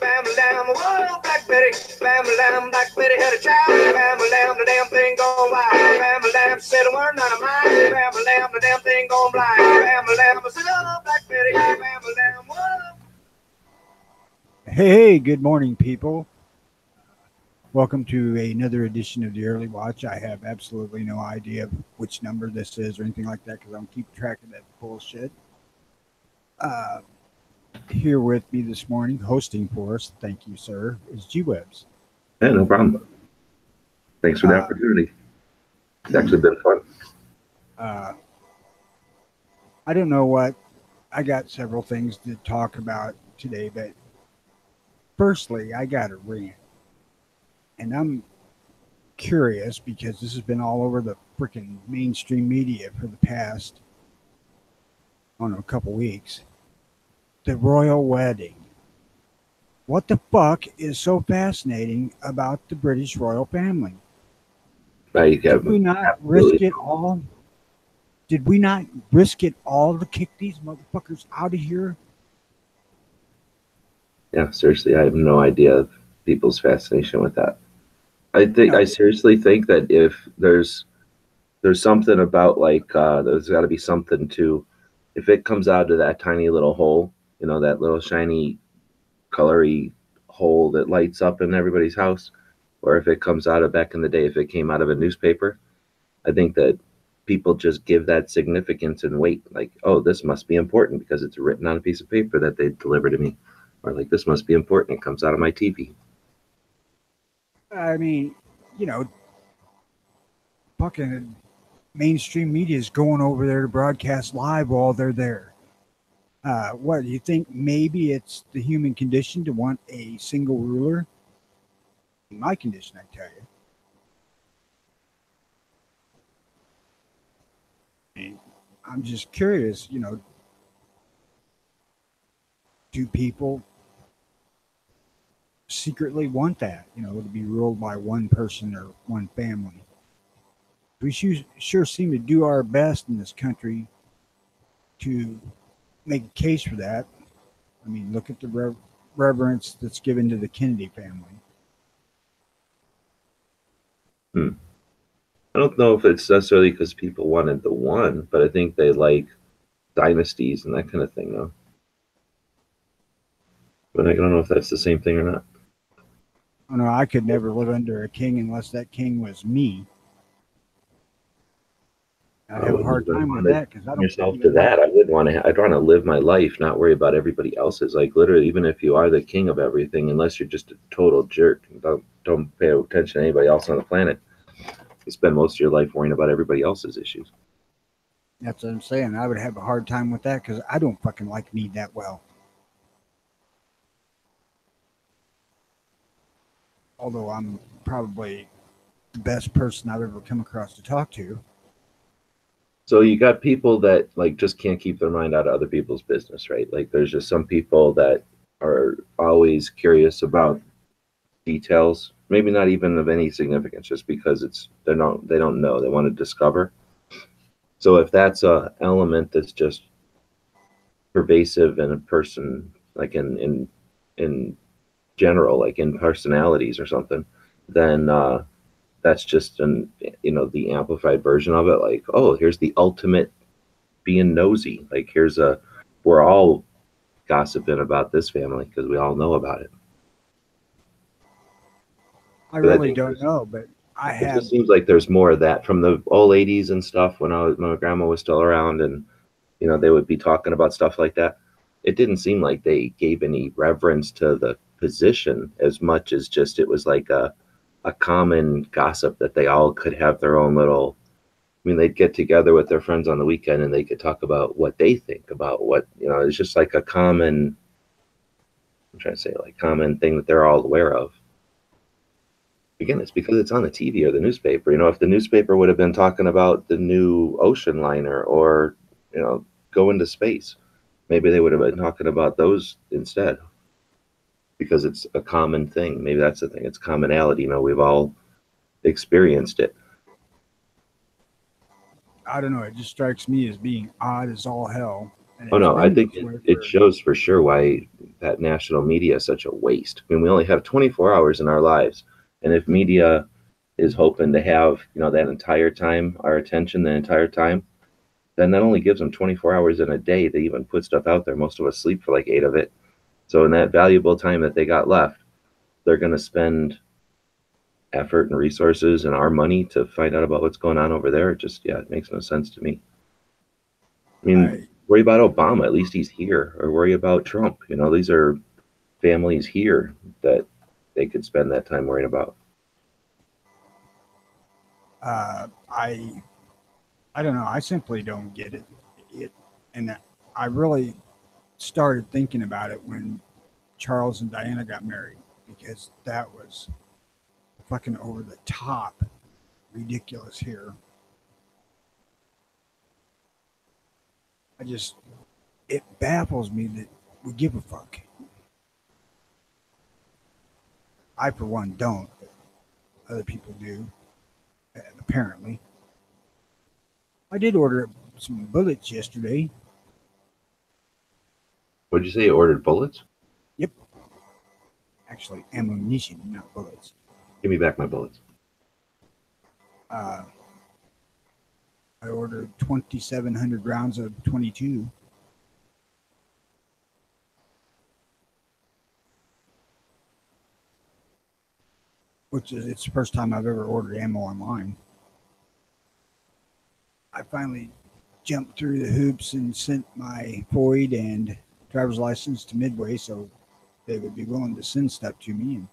bam lamb, whoa, Black Betty, bam lamb, Black Betty had a child, bam lamb, the damn thing gone wild, bam lamb said a word, none of mine, bam lamb, the damn thing gone blind, bam lamb said, oh, Black Betty, bam lamb, whoa. Hey, good morning, people. Welcome to another edition of the Early Watch. I have absolutely no idea of which number this is or anything like that because I don't keep track of that bullshit. Here with me this morning, hosting for us, thank you, sir, is G-Webs. Yeah, no problem. Thanks for the opportunity. It's actually been fun. I don't know what, I got several things to talk about today, but firstly, I got a rant. And I'm curious because this has been all over the freaking mainstream media for the past, I don't know, a couple weeks. The royal wedding. What the fuck is so fascinating about the British royal family? Did we not risk it all? Did we not risk it all to kick these motherfuckers out of here? Yeah, seriously, I have no idea of people's fascination with that. I seriously think that if there's something about there's got to be something to, if it comes out of that tiny little hole, that little shiny, colory hole that lights up in everybody's house, or if it comes out of back in the day, if it came out of a newspaper, I think that people just give that significance and weight, like, oh, this must be important because it's written on a piece of paper that they deliver to me, or like this must be important. It comes out of my TV. I mean, fucking mainstream media is going over there to broadcast live while they're there. What do you think? Maybe it's the human condition to want a single ruler? My condition, I tell you. I'm just curious, do people secretly want that, to be ruled by one person or one family? We sure seem to do our best in this country to make a case for that. I mean, look at the reverence that's given to the Kennedy family. I don't know if it's necessarily because people wanted the one, but I think they like dynasties and that kind of thing, though. But I don't know if that's the same thing or not. Oh, no, I could never live under a king unless that king was me. I'd have a hard time with that because I don't yourself to that. I wouldn't want to. I'd want to live my life, not worry about everybody else's. Like literally, even if you are the king of everything, unless you're just a total jerk, don't pay attention to anybody else on the planet. You spend most of your life worrying about everybody else's issues. That's what I'm saying. I would have a hard time with that because I don't fucking like me that well. Although I'm probably the best person I've ever come across to talk to. So you got people that like just can't keep their mind out of other people's business, right? Like there's just some people that are always curious about details, maybe not even of any significance, just because they don't know, they want to discover. So if that's a element that's just pervasive in a person, like in general, like in personalities or something, then that's just the amplified version of it. Like, oh, here's the ultimate being nosy. Like we're all gossiping about this family because we all know about it. I really don't know, but it just seems like there's more of that from the old ladies and stuff when my grandma was still around, and they would be talking about stuff like that. It didn't seem like they gave any reverence to the position as much as just it was like a common gossip that they all could have their own little. I mean, they'd get together with their friends on the weekend and they could talk about what they think about what, it's just like a common, common thing that they're all aware of. Again, it's because it's on the TV or the newspaper. If the newspaper would have been talking about the new ocean liner or, go into space, maybe they would have been talking about those instead. Because it's a common thing. Maybe that's the thing. It's commonality. We've all experienced it. I don't know. It just strikes me as being odd as all hell. And Oh it's no, I been think this way it for, shows for sure why that national media is such a waste. I mean, we only have 24 hours in our lives, and if media is hoping to have, that entire time, our attention the entire time, then that only gives them 24 hours in a day to even put stuff out there. Most of us sleep for like 8 of it. So in that valuable time that they got left, they're going to spend effort and resources and our money to find out about what's going on over there. It just, yeah, it makes no sense to me. I mean, I, worry about Obama. At least he's here. Or worry about Trump. These are families here that they could spend that time worrying about. uh, I, I don't know. I simply don't get it. And I really started thinking about it when Charles and Diana got married because that was fucking over the top ridiculous here. I just, it baffles me that we give a fuck. I, for one, don't. But other people do, apparently. I did order some bullets yesterday. What'd you say? You ordered bullets? Yep. Actually, ammunition, not bullets. Give me back my bullets. Uh, I ordered 2,700 rounds of 22. Which is it's the first time I've ever ordered ammo online. I finally jumped through the hoops and sent my FOID and driver's license to Midway so they would be willing to send stuff to me. And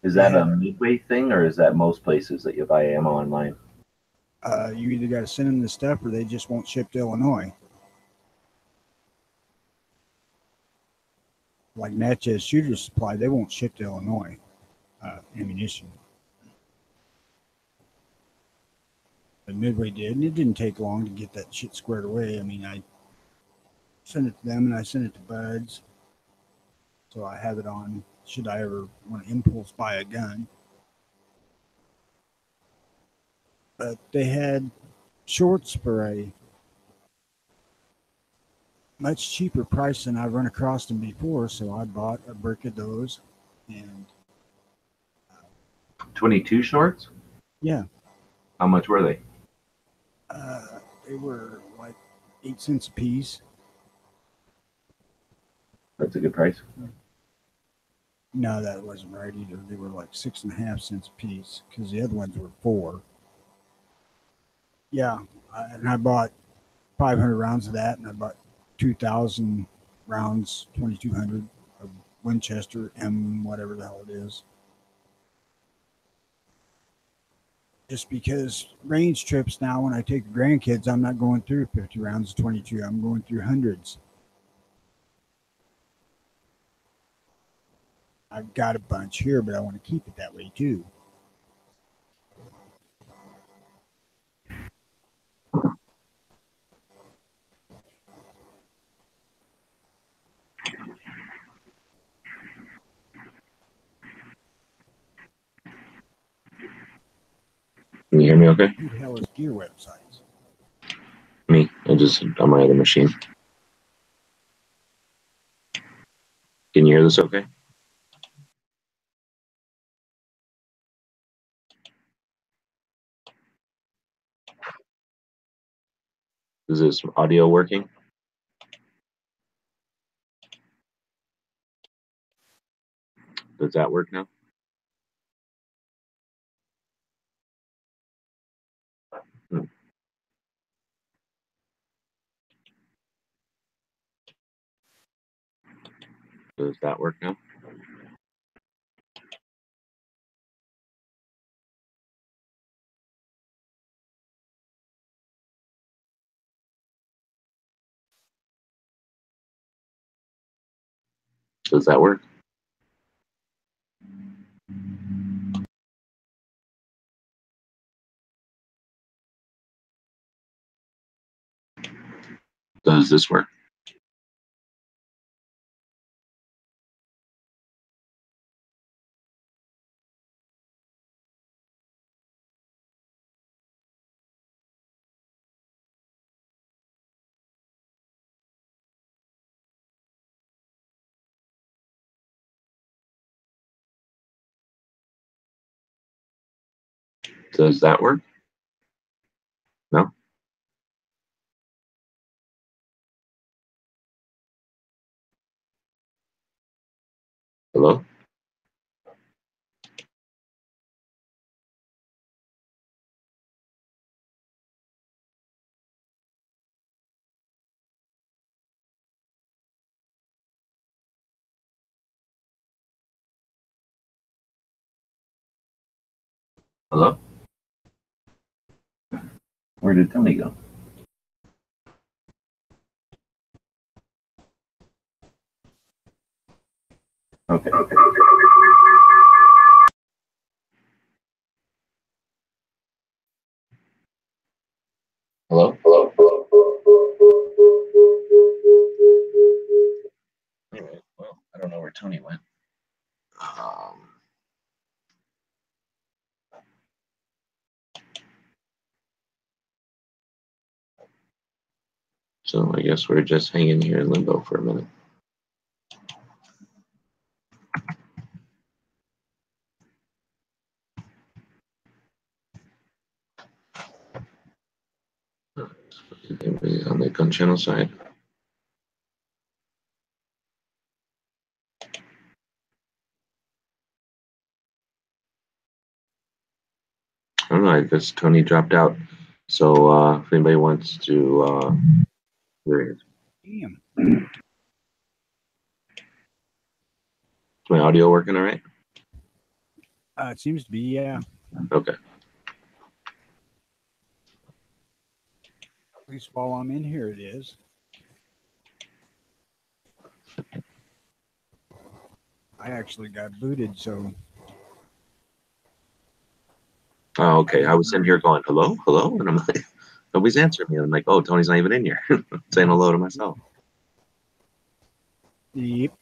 Is they that a have, Midway thing, or is that most places that you buy ammo online? you either got to send them the stuff or they just won't ship to Illinois. Like Natchez Shooter Supply, they won't ship to Illinois ammunition. But Midway did, and it didn't take long to get that shit squared away. I mean, I sent it to them and I sent it to Buds. So I have it on should I ever want to impulse buy a gun. But they had shorts for a much cheaper price than I've run across them before, so I bought a brick of those. And 22 shorts? yeah, How much were they? they were like 8 cents a piece. That's a good price. No, that wasn't right either. They were like 6.5 cents a piece because the other ones were 4. Yeah, and I bought 500 rounds of that, and I bought 2,000 rounds, 2,200 of Winchester M, whatever the hell it is. Just because range trips now, when I take the grandkids, I'm not going through 50 rounds of 22. I'm going through hundreds. I've got a bunch here, but I want to keep it that way too. Can you hear me okay? Who the hell is gear websites? Me. On my other machine. Can you hear this okay? Is this audio working? Does that work now? Hmm. Does that work now? Does that work? Does this work? Does that work? No? Hello? Hello? Where did Tony go? Okay. Hello? Hello? Anyway, well, I don't know where Tony went. So I guess we're just hanging here in limbo for a minute. Everybody on the gun channel side. I don't know, I guess Tony dropped out. So if anybody wants to there he is. Damn. Is my audio working all right? It seems to be, yeah. Okay. At least while I'm in here, it is. I actually got booted, so. Oh, okay. I was in here going, hello, hello. And I'm like, nobody's answering me. I'm like, oh, Tony's not even in here. Saying hello to myself. Yep.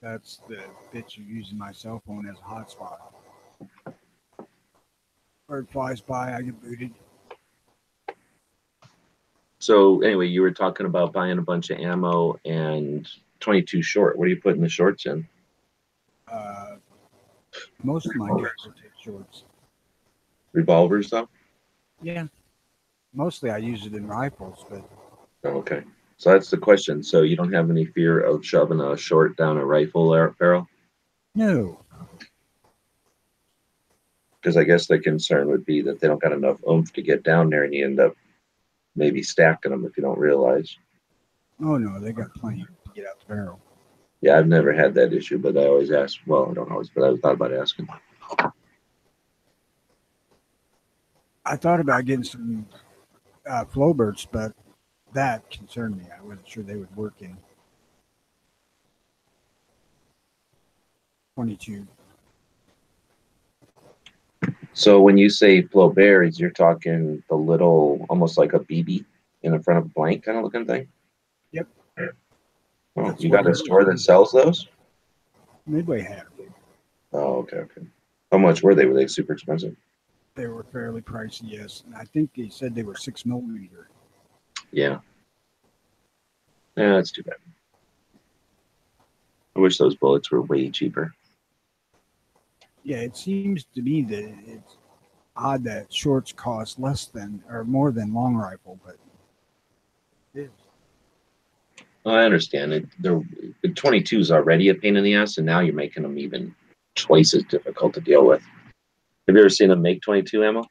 That's the bitch of using my cell phone as a hotspot. Bird flies by, I get booted. So anyway, you were talking about buying a bunch of ammo and 22 short. What are you putting the shorts in? Most of my guns will take shorts. Revolvers, though? Yeah. Mostly I use it in rifles, but. Oh, okay. So that's the question. So you don't have any fear of shoving a short down a rifle barrel? No. Because I guess the concern would be that they don't got enough oomph to get down there and you end up maybe stacking them if you don't realize. Oh, no, they got plenty to get out the barrel. Yeah, I've never had that issue, but I always ask. Well, I don't always, but I thought about asking. I thought about getting some Flowbirds, but that concerned me. I wasn't sure they would work in 22. So when you say Flauberts, you're talking the little, almost like a BB in the front of a blank kind of looking thing? Yep. Oh, That's you what got a it store that is. sells those? Midway had them. Oh, okay, okay. How much were they? Were they super expensive? They were fairly pricey, yes. And I think he said they were 6mm. Yeah. Yeah, that's too bad. I wish those bullets were way cheaper. Yeah, it seems to me that it's odd that shorts cost less than or more than long rifle, but it is. Well, I understand it. The 22 is already a pain in the ass, and now you're making them even twice as difficult to deal with. Have you ever seen them make 22 ammo?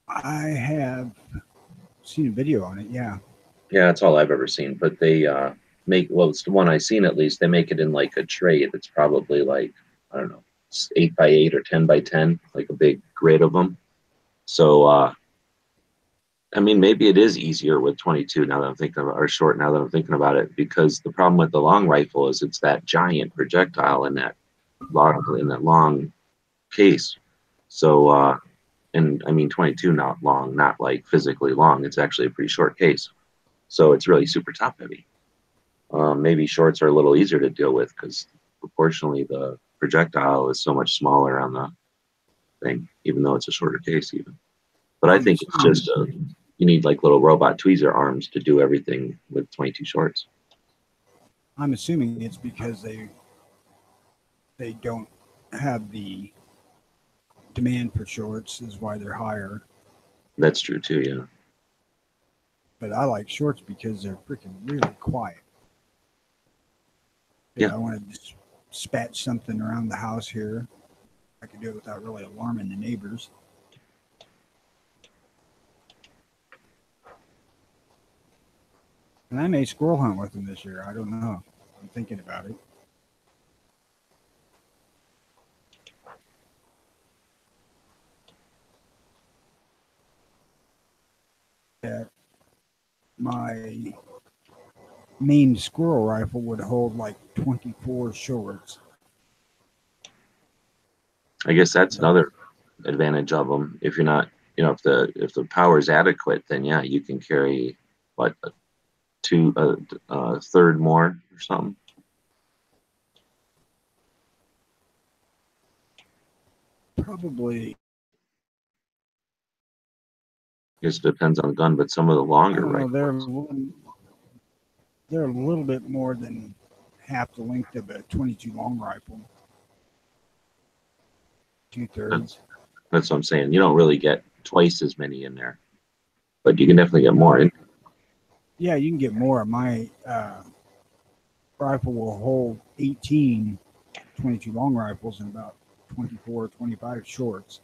I have seen a video on it, yeah. Yeah, that's all I've ever seen. But they make, well, it's the one I've seen at least. They make it in like a tray that's probably like, I don't know, 8x8 or 10x10, like a big grid of them. So, I mean, maybe it is easier with 22 now that I'm thinking about, or short now that I'm thinking about it, because the problem with the long rifle is it's that giant projectile in that long case. So, and I mean 22 not long, not like physically long. It's actually a pretty short case, so it's really super top heavy. Maybe shorts are a little easier to deal with because proportionally the projectile is so much smaller on the thing, even though it's a shorter case even. But I think it's just you need like little robot tweezer arms to do everything with 22 shorts. I'm assuming it's because they don't have the demand for shorts is why they're higher. That's true too. Yeah. But I like shorts because they're freaking really quiet. If Yeah. I want to dispatch something around the house here, I can do it without really alarming the neighbors. And I may squirrel hunt with them this year. I don't know. I'm thinking about it. That my main squirrel rifle would hold like 24 shorts. I guess that's another advantage of them. If you're not, if the power is adequate, then yeah, you can carry what a third more or something. Probably. I guess it depends on the gun, but some of the longer I don't know, rifles. they're a little bit more than half the length of a 22 long rifle. 2/3. That's what I'm saying. You don't really get twice as many in there, but you can definitely get more in. Yeah, you can get more. My rifle will hold 18 22 long rifles and about 24, 25 shorts.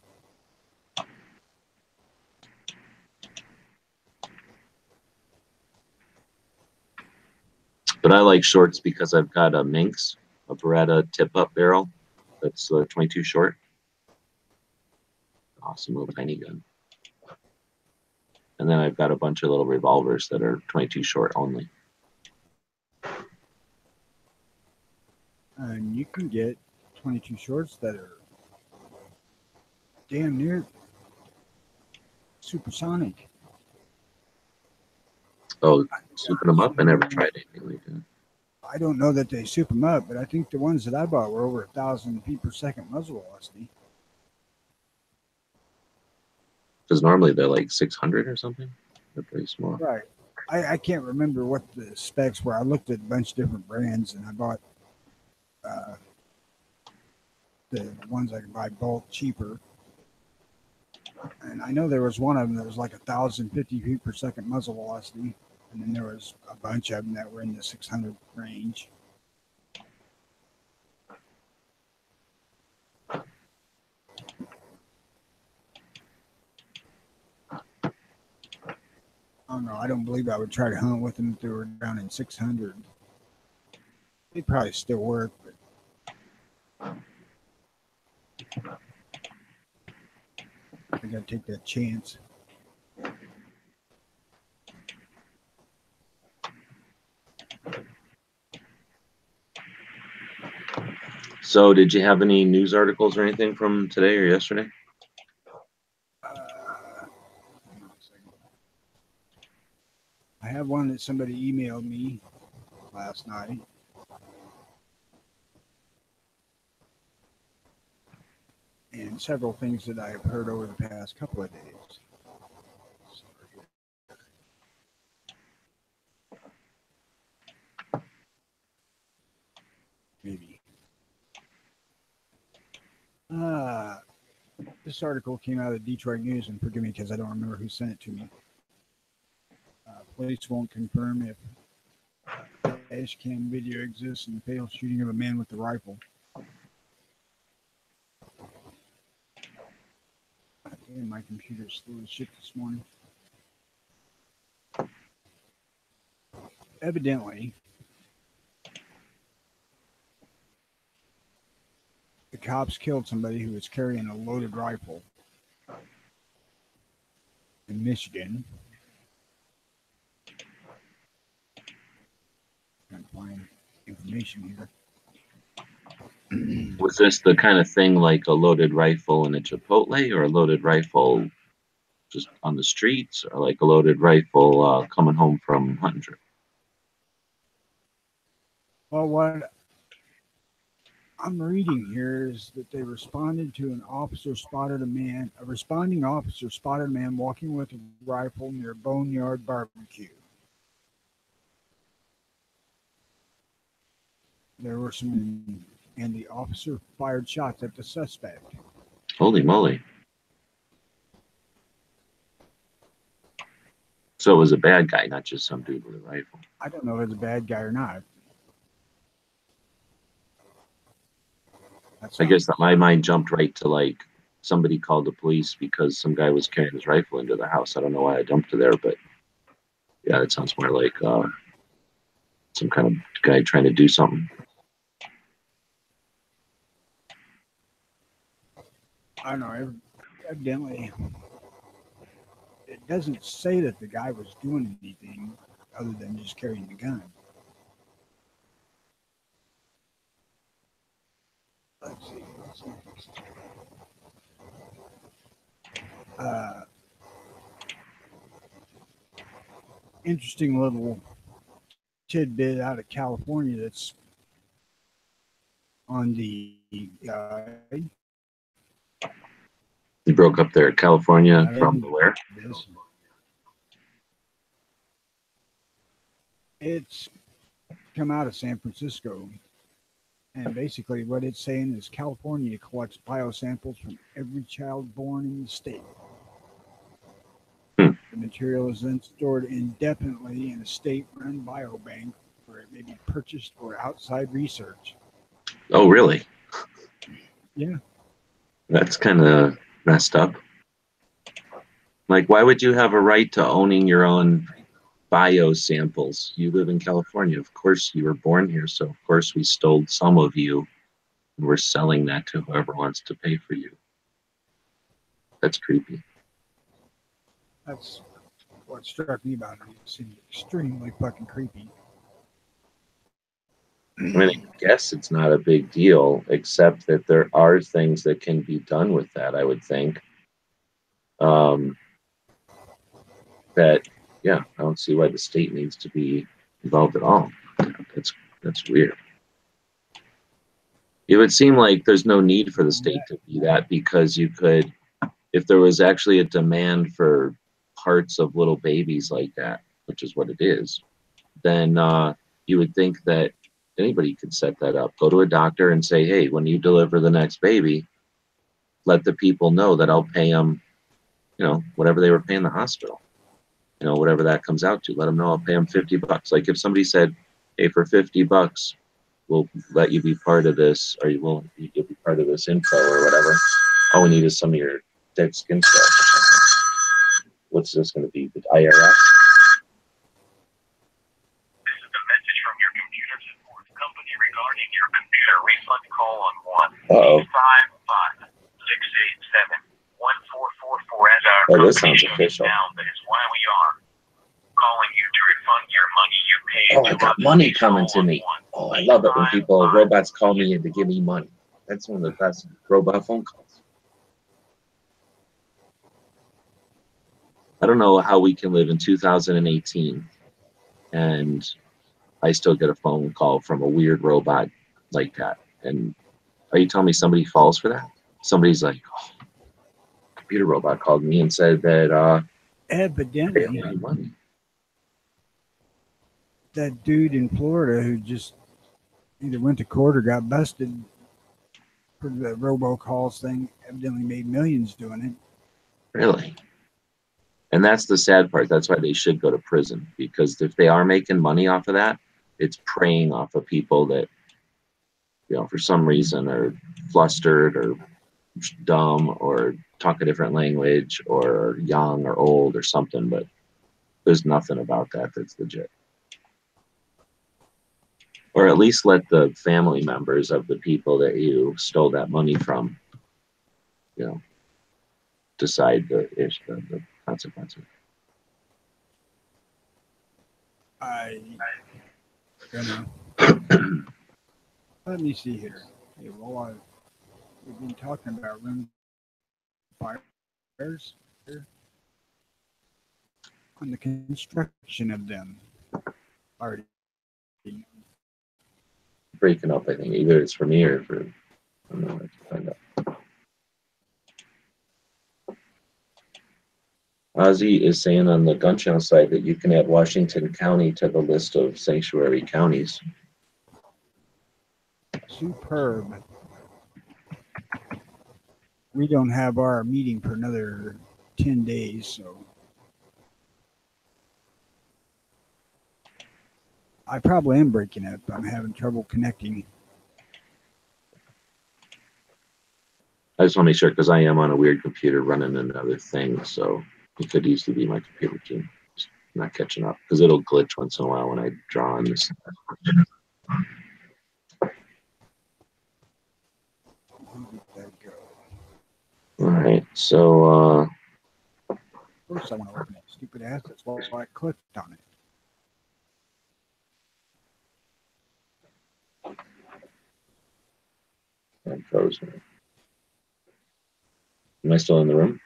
But I like shorts because I've got a Minx, a Beretta tip-up barrel that's 22 short. Awesome little tiny gun. And then I've got a bunch of little revolvers that are 22 short only. And you can get 22 shorts that are damn near supersonic. Oh, souping them up? I never tried anything like that. I don't know that they soup them up, but I think the ones that I bought were over 1,000 feet per second muzzle velocity. Because normally they're like 600 or something. They're pretty small. Right. I can't remember what the specs were. I looked at a bunch of different brands and I bought the ones I could buy bulk cheaper. And I know there was one of them that was like 1,050 feet per second muzzle velocity. And then there was a bunch of them that were in the 600 range. I don't know. I don't believe I would try to hunt with them if they were down in 600. They'd probably still work, but I got to take that chance. So did you have any news articles or anything from today or yesterday? I have one that somebody emailed me last night. And several things that I've heard over the past couple of days. Maybe. This article came out of the Detroit News, and forgive me because I don't remember who sent it to me. Police won't confirm if dash cam video exists in the fatal shooting of a man with a rifle. Damn, my computer's slow as shit this morning. Evidently, the cops killed somebody who was carrying a loaded rifle in Michigan. Trying to find information here. Was this the kind of thing like a loaded rifle in a Chipotle, or a loaded rifle just on the streets, or like a loaded rifle coming home from hunting trip? Well, what I'm reading here is that they responded to a responding officer spotted a man walking with a rifle near Boneyard Barbecue. There were some and the officer fired shots at the suspect. Holy moly. So it was a bad guy, not just some dude with a rifle. I don't know if it's a bad guy or not. I guess that my mind jumped right to like somebody called the police because some guy was carrying his rifle into the house. I don't know why I jumped to there, but yeah, it sounds more like some kind of guy trying to do something. I don't know. Evidently, it doesn't say that the guy was doing anything other than just carrying the gun. Let's see. Interesting little tidbit out of California that's on the He broke up there, California, from where? It's come out of San Francisco. And basically what it's saying is California collects biosamples from every child born in the state. The material is then stored indefinitely in a state-run biobank where it may be purchased for outside research. Oh, really? Yeah. That's kind of messed up. Like, why would you have a right to owning your own biosamples? You live in California. Of course, you were born here, so of course we stole some of you, and we're selling that to whoever wants to pay for you. That's creepy. That's what struck me about it. It seemed extremely fucking creepy. I mean, I guess it's not a big deal, except that there are things that can be done with that, I would think. That, yeah, I don't see why the state needs to be involved at all. That's weird. It would seem like there's no need for the state to be that, because you could, if there was actually a demand for parts of little babies like that, which is what it is, then you would think that anybody could set that up. Go to a doctor and say, hey, when you deliver the next baby, let the people know that I'll pay them, you know, whatever they were paying the hospital, you know, whatever that comes out to. Let them know I'll pay them $50. Like if somebody said, hey, for $50, we'll let you be part of this, or you'll be part of this info or whatever. All we need is some of your dead skin cells or something. What's this going to be? The IRS? This is a message from your computer support company regarding your computer refund call on 1-855-687-1444 as our Oh, this sounds company official. down. That is why we are calling you to refund your money you paid. Oh, I got money coming to me. Oh, I love it when robots call me in to give me money. That's one of the best robot phone calls. I don't know how we can live in 2018 and I still get a phone call from a weird robot like that. And are you telling me somebody falls for that? Somebody's like, oh, computer robot called me and said that Evidently, money. That dude in Florida who just either went to court or got busted for the robocalls thing evidently made millions doing it. Really? And that's the sad part. That's why they should go to prison, because if they are making money off of that, it's preying off of people that, you know, for some reason are flustered or dumb or talk a different language or young or old or something, but there's nothing about that that's legit. Or at least let the family members of the people that you stole that money from, you know, decide the consequences. I don't know. Let me see here. Okay, well, we've been talking about room fires here. On the construction of them already. Breaking up, I think either it's for me or for, I don't know, I have to find out. Ozzy is saying on the gun channel side that you can add Washington County to the list of sanctuary counties. superb. We don't have our meeting for another 10 days, so I probably am breaking up. I'm having trouble connecting. I just want to make sure because I am on a weird computer running another thing, so it could easily be my computer too. Just not catching up because it'll glitch once in a while when I draw on this. All right, so Of course, I want to open it. Stupid ass. That's why I clicked on it. I'm frozen. Am I still in the room?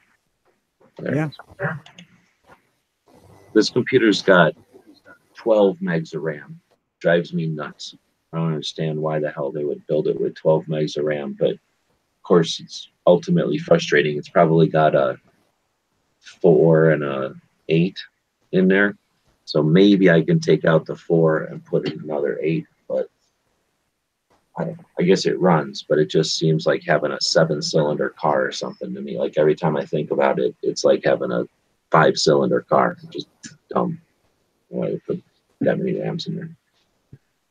There. Yeah. This computer's got 12 megs of RAM. Drives me nuts. I don't understand why the hell they would build it with 12 megs of RAM, but of course it's ultimately frustrating. It's probably got a 4 and a 8 in there. So maybe I can take out the 4 and put in another 8, but I guess it runs, but it just seems like having a 7-cylinder car or something to me. Like every time I think about it, it's like having a 5-cylinder car. Just dumb. Why they put that many RAMs in there?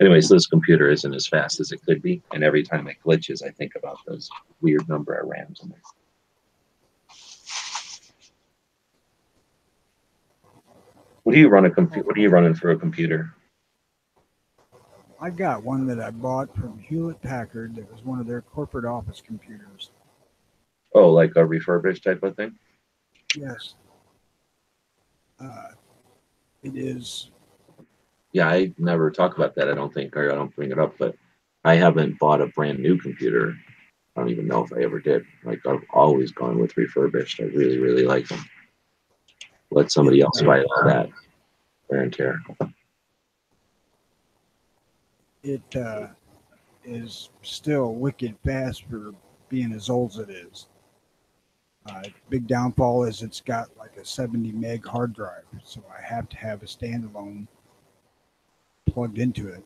Anyways, this computer isn't as fast as it could be, and every time it glitches, I think about those weird number of RAMs in there. What do you run What are you running for a computer? I got one that I bought from Hewlett Packard that was one of their corporate office computers. Oh, like a refurbished type of thing? Yes. It is. Yeah, I never talk about that. I don't think, or I don't bring it up, but I haven't bought a brand new computer. I don't even know if I ever did. Like I've always gone with refurbished. I really, really like them. Let somebody else buy all that wear and tear. It is still wicked fast for being as old as it is. Big downfall is it's got like a 70 meg hard drive, so I have to have a standalone plugged into it.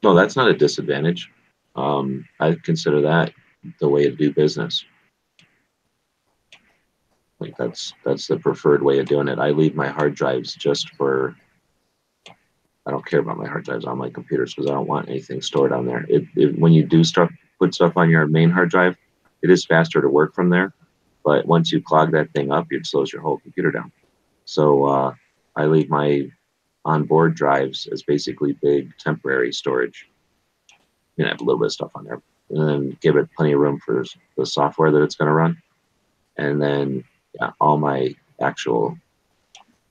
No, that's not a disadvantage. I consider that the way to do business. Like that's the preferred way of doing it. I leave my hard drives just for. I don't care about my hard drives on my computers because I don't want anything stored on there. When you do put stuff on your main hard drive, it is faster to work from there. But once you clog that thing up, it slows your whole computer down. So I leave my onboard drives as basically big temporary storage. I have a little bit of stuff on there, and then give it plenty of room for the software that it's going to run. And then all my actual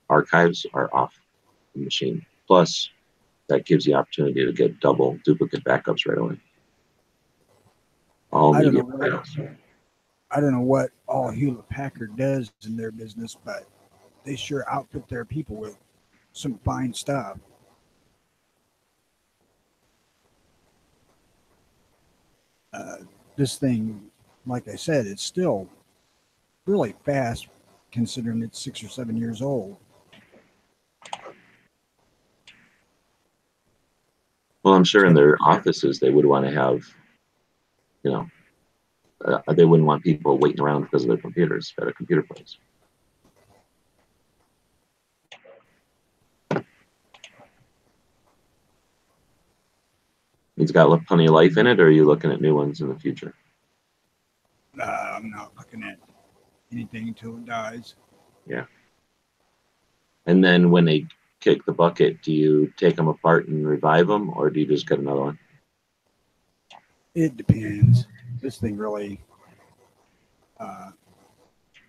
archives are off the machine. Plus, that gives you opportunity to get double duplicate backups right away. All media files. I don't know what all Hewlett Packard does in their business, but they sure outfit their people with some fine stuff. This thing, like I said, it's still really fast considering it's 6 or 7 years old. Well, I'm sure in their offices they would want to have, they wouldn't want people waiting around because of their computers at a computer place. It's got plenty of life in it, or are you looking at new ones in the future? I'm not looking at anything until it dies. Yeah. And then when they kick the bucket, do you take them apart and revive them, or do you just get another one? It depends. This thing really,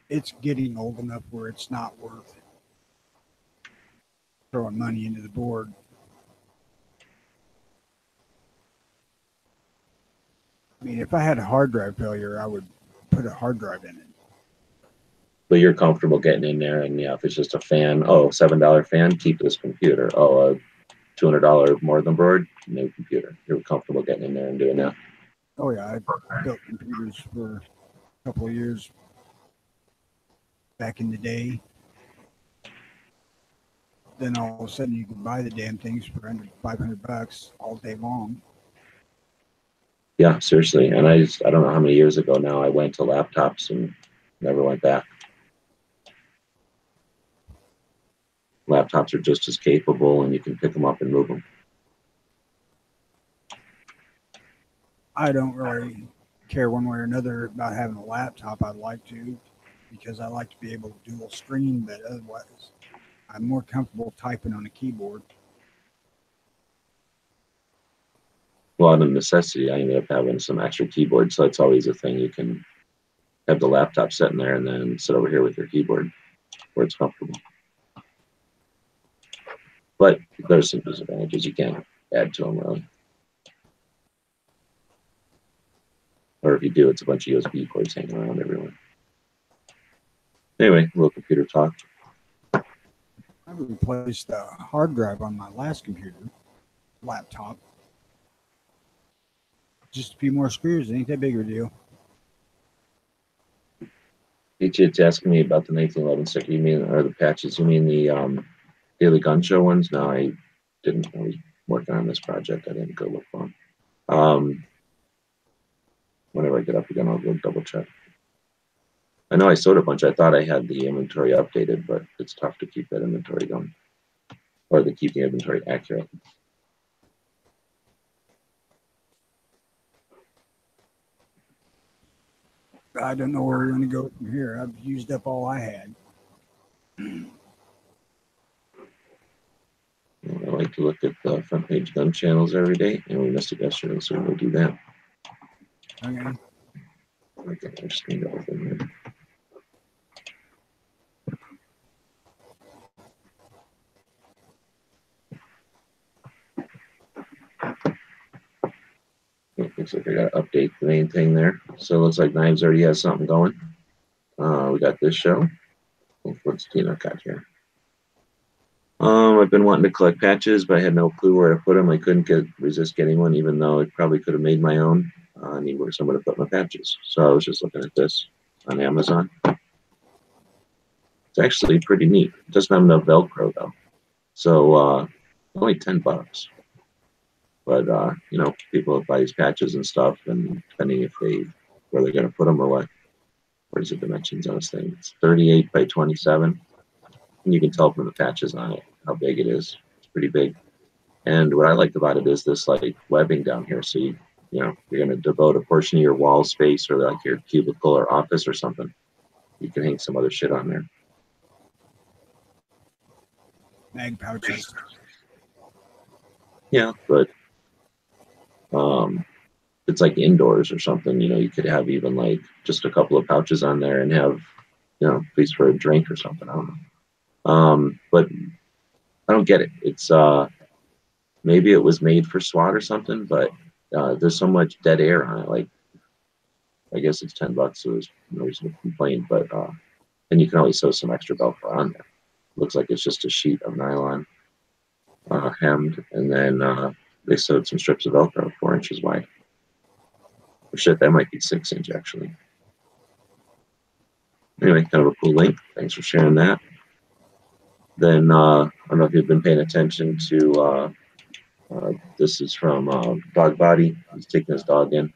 it's getting old enough where it's not worth throwing money into the board. I mean, if I had a hard drive failure, I would put a hard drive in it. But you're comfortable getting in there, and if it's just a fan, $7 fan, keep this computer. A $200 motherboard, new computer. You're comfortable getting in there and doing that. Oh yeah, I built computers for a couple of years back in the day. Then all of a sudden, you could buy the damn things for under $500 all day long. Yeah, seriously. And I don't know how many years ago now I went to laptops and never went back. Laptops are just as capable, and you can pick them up and move them. I don't really care one way or another about having a laptop. I'd like to because I like to be able to dual screen, but otherwise, I'm more comfortable typing on a keyboard. Well, out of necessity, I ended up having some extra keyboards, so that's always a thing. You can have the laptop sitting there and then sit over here with your keyboard where it's comfortable. But there's some disadvantages you can't add to them, really. Or if you do, it's a bunch of USB cords hanging around everywhere. Anyway, a little computer talk. I replaced the hard drive on my last laptop. Just a few more screws. Ain't that big of a deal. It's asking me about the 1911 sticker. You mean, or the patches? You mean the Daily Gun Show ones? No, I didn't. I was working on this project. I didn't go look for them. Whenever I get up again, I'll go double check. I know I sold a bunch. I thought I had the inventory updated, but it's tough to keep that inventory going, or to keep the inventory accurate. I don't know where we're going to go from here. I've used up all I had. I like to look at the front page gun channels every day, and we missed it yesterday, so we'll do that. Okay. Okay, I just need to open here. It looks like I got to update the main thing there. So it looks like Knives already has something going. We got this show. What's Tina got here? I've been wanting to collect patches, but I had no clue where to put them. I couldn't resist getting one, even though I probably could have made my own. I need where somewhere to put my patches. So I was just looking at this on Amazon. It's actually pretty neat. It doesn't have enough Velcro though. So only $10. But you know, people buy these patches and stuff, and depending if where they're going to put them or what. Where's the dimensions on this thing? It's 38 by 27. And you can tell from the patches on it how big it is. It's pretty big. And what I liked about it is this like webbing down here. So you know, you're going to devote a portion of your wall space or like your cubicle or office or something. You can hang some other shit on there. Mag pouches. Yeah, but it's like indoors or something. You know, you could have even like just a couple of pouches on there and have, you know, at least for a drink or something. I don't know. But I don't get it. It's maybe it was made for SWAT or something, but there's so much dead air on it. Like, I guess it's $10, so there's no reason to complain. But and you can always sew some extra Velcro on there. Looks like it's just a sheet of nylon hemmed, and then they sewed some strips of Velcro 4 inches wide. Oh, shit, that might be 6 inch actually. Anyway, kind of a cool link. Thanks for sharing that. Then I don't know if you've been paying attention to this is from Dog Body. He's taking his dog in.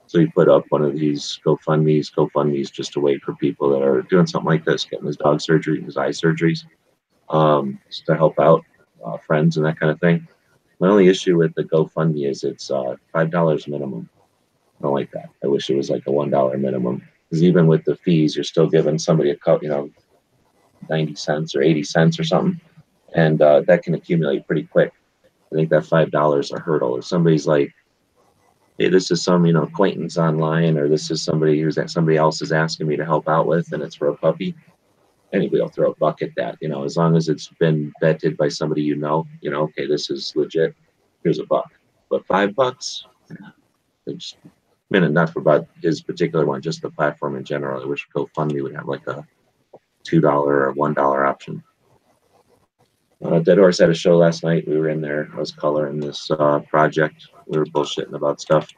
So he put up one of these GoFundMe's just a way for people that are doing something like this, getting his dog surgery, his eye surgeries, just to help out friends and that kind of thing. My only issue with the GoFundMe is it's $5 minimum. I don't like that. I wish it was like a $1 minimum. Because even with the fees, you're still giving somebody a cut, you know, 90 cents or 80 cents or something. And that can accumulate pretty quick. I think that $5 a hurdle. If somebody's like, hey, this is some, you know, acquaintance online, or this is somebody somebody else is asking me to help out with, and it's for a puppy, anybody will throw a buck at that, you know, as long as it's been vetted by somebody you know, okay, this is legit, here's a buck. But $5, it's been enough about his particular one, just the platform in general. I wish GoFundMe would have like a $2 or $1 option. Dead Horse had a show last night. We were in there. I was coloring this project. We were bullshitting about stuff.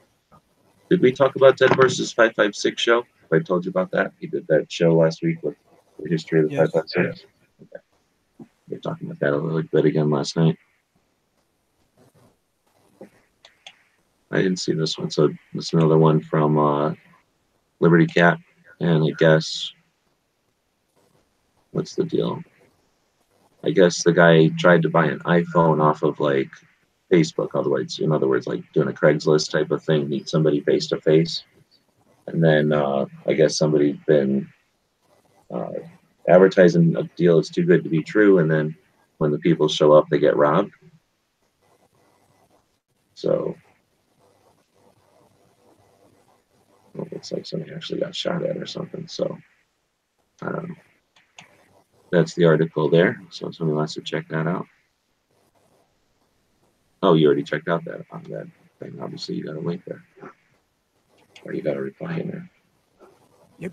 Did we talk about Dead Horse's 556 show? I told you about that. He did that show last week with the history of the 556. Okay. We were talking about that a little bit again last night. I didn't see this one. So this is another one from Liberty Cat. And I guess, what's the deal? I guess the guy tried to buy an iPhone off of like Facebook. Otherwise, in other words, like doing a Craigslist type of thing, meet somebody face to face. And then I guess somebody's been uh, advertising a deal that's too good to be true. And then when the people show up, they get robbed. So it looks like somebody actually got shot at or something. So I don't know. That's the article there. So if somebody wants to check that out. Oh, you already checked out that thing. Obviously, you got a link there. Or you got a reply in there. Yep.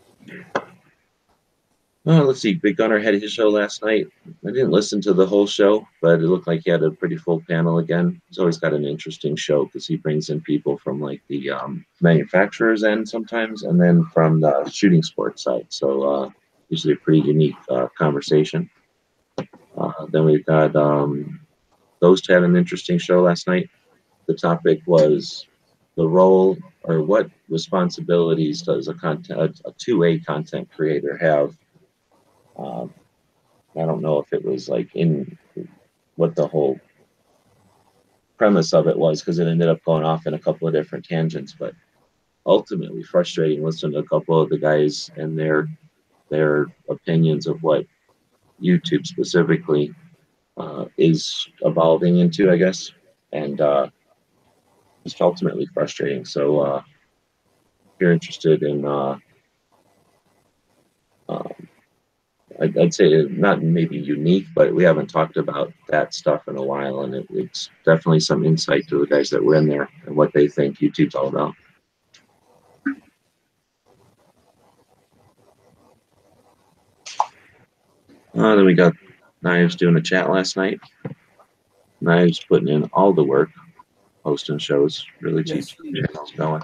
Let's see. Big Gunner had his show last night. I didn't listen to the whole show, but it looked like he had a pretty full panel again. He's always got an interesting show because he brings in people from like the manufacturer's end sometimes, and then from the shooting sports side. So usually a pretty unique conversation. Then we've got Ghost had an interesting show last night. The topic was the role or what responsibilities does a 2A content creator have? I don't know if it was like in what the whole premise of it was because it ended up going off in a couple of different tangents, but ultimately frustrating listening to a couple of the guys and their opinions of what YouTube specifically is evolving into, I guess, and just ultimately frustrating. So if you're interested in I'd say not maybe unique, but we haven't talked about that stuff in a while, and it's definitely some insight to the guys that were in there and what they think YouTube's all about. Then we got Knives doing a chat last night. Knives putting in all the work, hosting shows, really Yes, keeps channels going.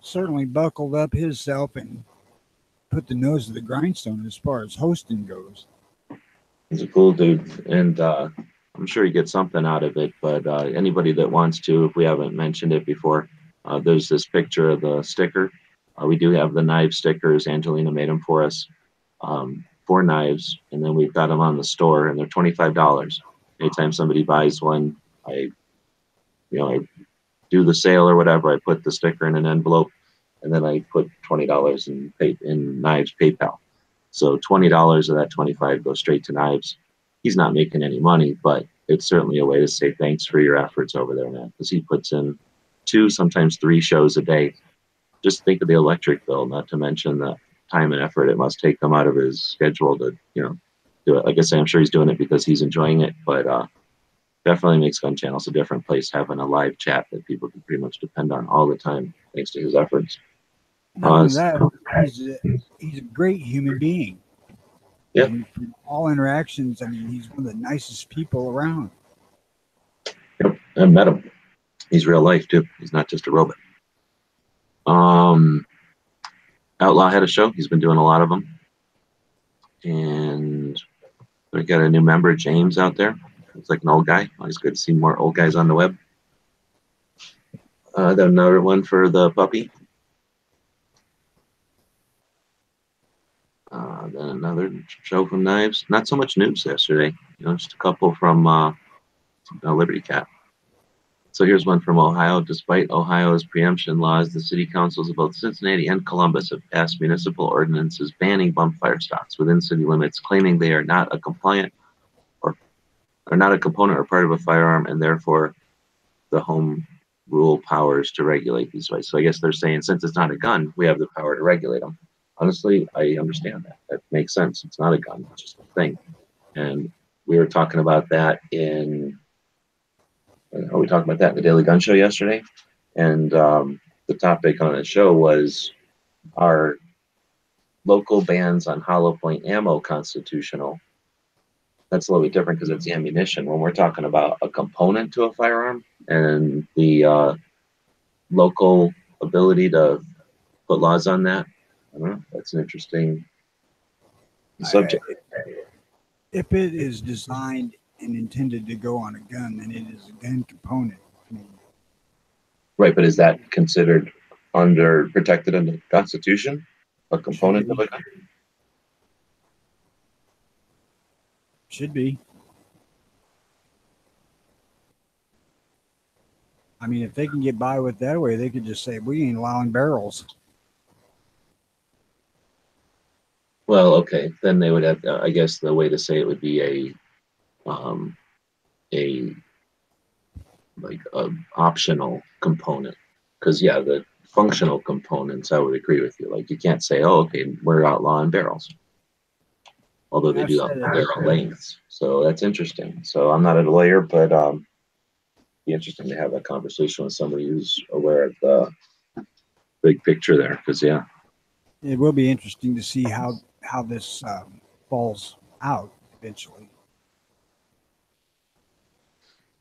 certainly buckled up himself and put the nose to the grindstone as far as hosting goes. He's a cool dude, and I'm sure he gets something out of it. But anybody that wants to, if we haven't mentioned it before, there's this picture of the sticker. We do have the knife stickers. Angelina made them for us for knives, and then we've got them on the store, and they're $25. Anytime somebody buys one, I do the sale or whatever. I put the sticker in an envelope, and then I put $20 in Knives PayPal. So $20 of that 25 goes straight to Knives. He's not making any money, but it's certainly a way to say thanks for your efforts over there, man. Because he puts in 2, sometimes 3 shows a day. Just think of the electric bill, not to mention the time and effort it must take him out of his schedule to, do it. Like I say, I'm sure he's doing it because he's enjoying it, but definitely makes Gun Channels a different place, having a live chat that people can pretty much depend on all the time, thanks to his efforts. Not only that, he's a great human being. Yeah. And from all interactions, I mean, he's one of the nicest people around. Yep, I met him. He's real life too. He's not just a robot. Outlaw had a show. He's been doing a lot of them, and we got a new member, James, out there. Looks like an old guy. Always good to see more old guys on the web. Then another one for the puppy. Then another show from Knives. Not so much news yesterday. Just a couple from Liberty Cat. So here's one from Ohio. Despite Ohio's preemption laws, the city councils of both Cincinnati and Columbus have passed municipal ordinances banning bump fire stocks within city limits, claiming they are not a compliant or are not a component or part of a firearm, and therefore the home rule powers to regulate these rights. So I guess they're saying since it's not a gun, we have the power to regulate them. Honestly, I understand that. That makes sense. It's not a gun, it's just a thing. And we were talking about that in the Daily Gun Show yesterday. And the topic on the show was, are local bans on hollow point ammo constitutional? That's a little bit different because it's ammunition. When we're talking about a component to a firearm and the local ability to put laws on that, I don't know. That's an interesting subject. If it is designed and intended to go on a gun, then it is a gun component. I mean, Right, but is that considered protected under the Constitution? A component of a gun? Should be. I mean, if they can get by with that way, they could just say, we ain't allowing barrels. Well, okay, then they would have, I guess the way to say it would be a like a optional component. Because yeah, the functional components, I would agree with you. Like you can't say, oh, okay, we're outlawing barrels. Although they I've do said it. barrel lengths. So that's interesting. So I'm not a lawyer, but be interesting to have a conversation with somebody who's aware of the big picture there. Because yeah. It will be interesting to see how this falls out eventually.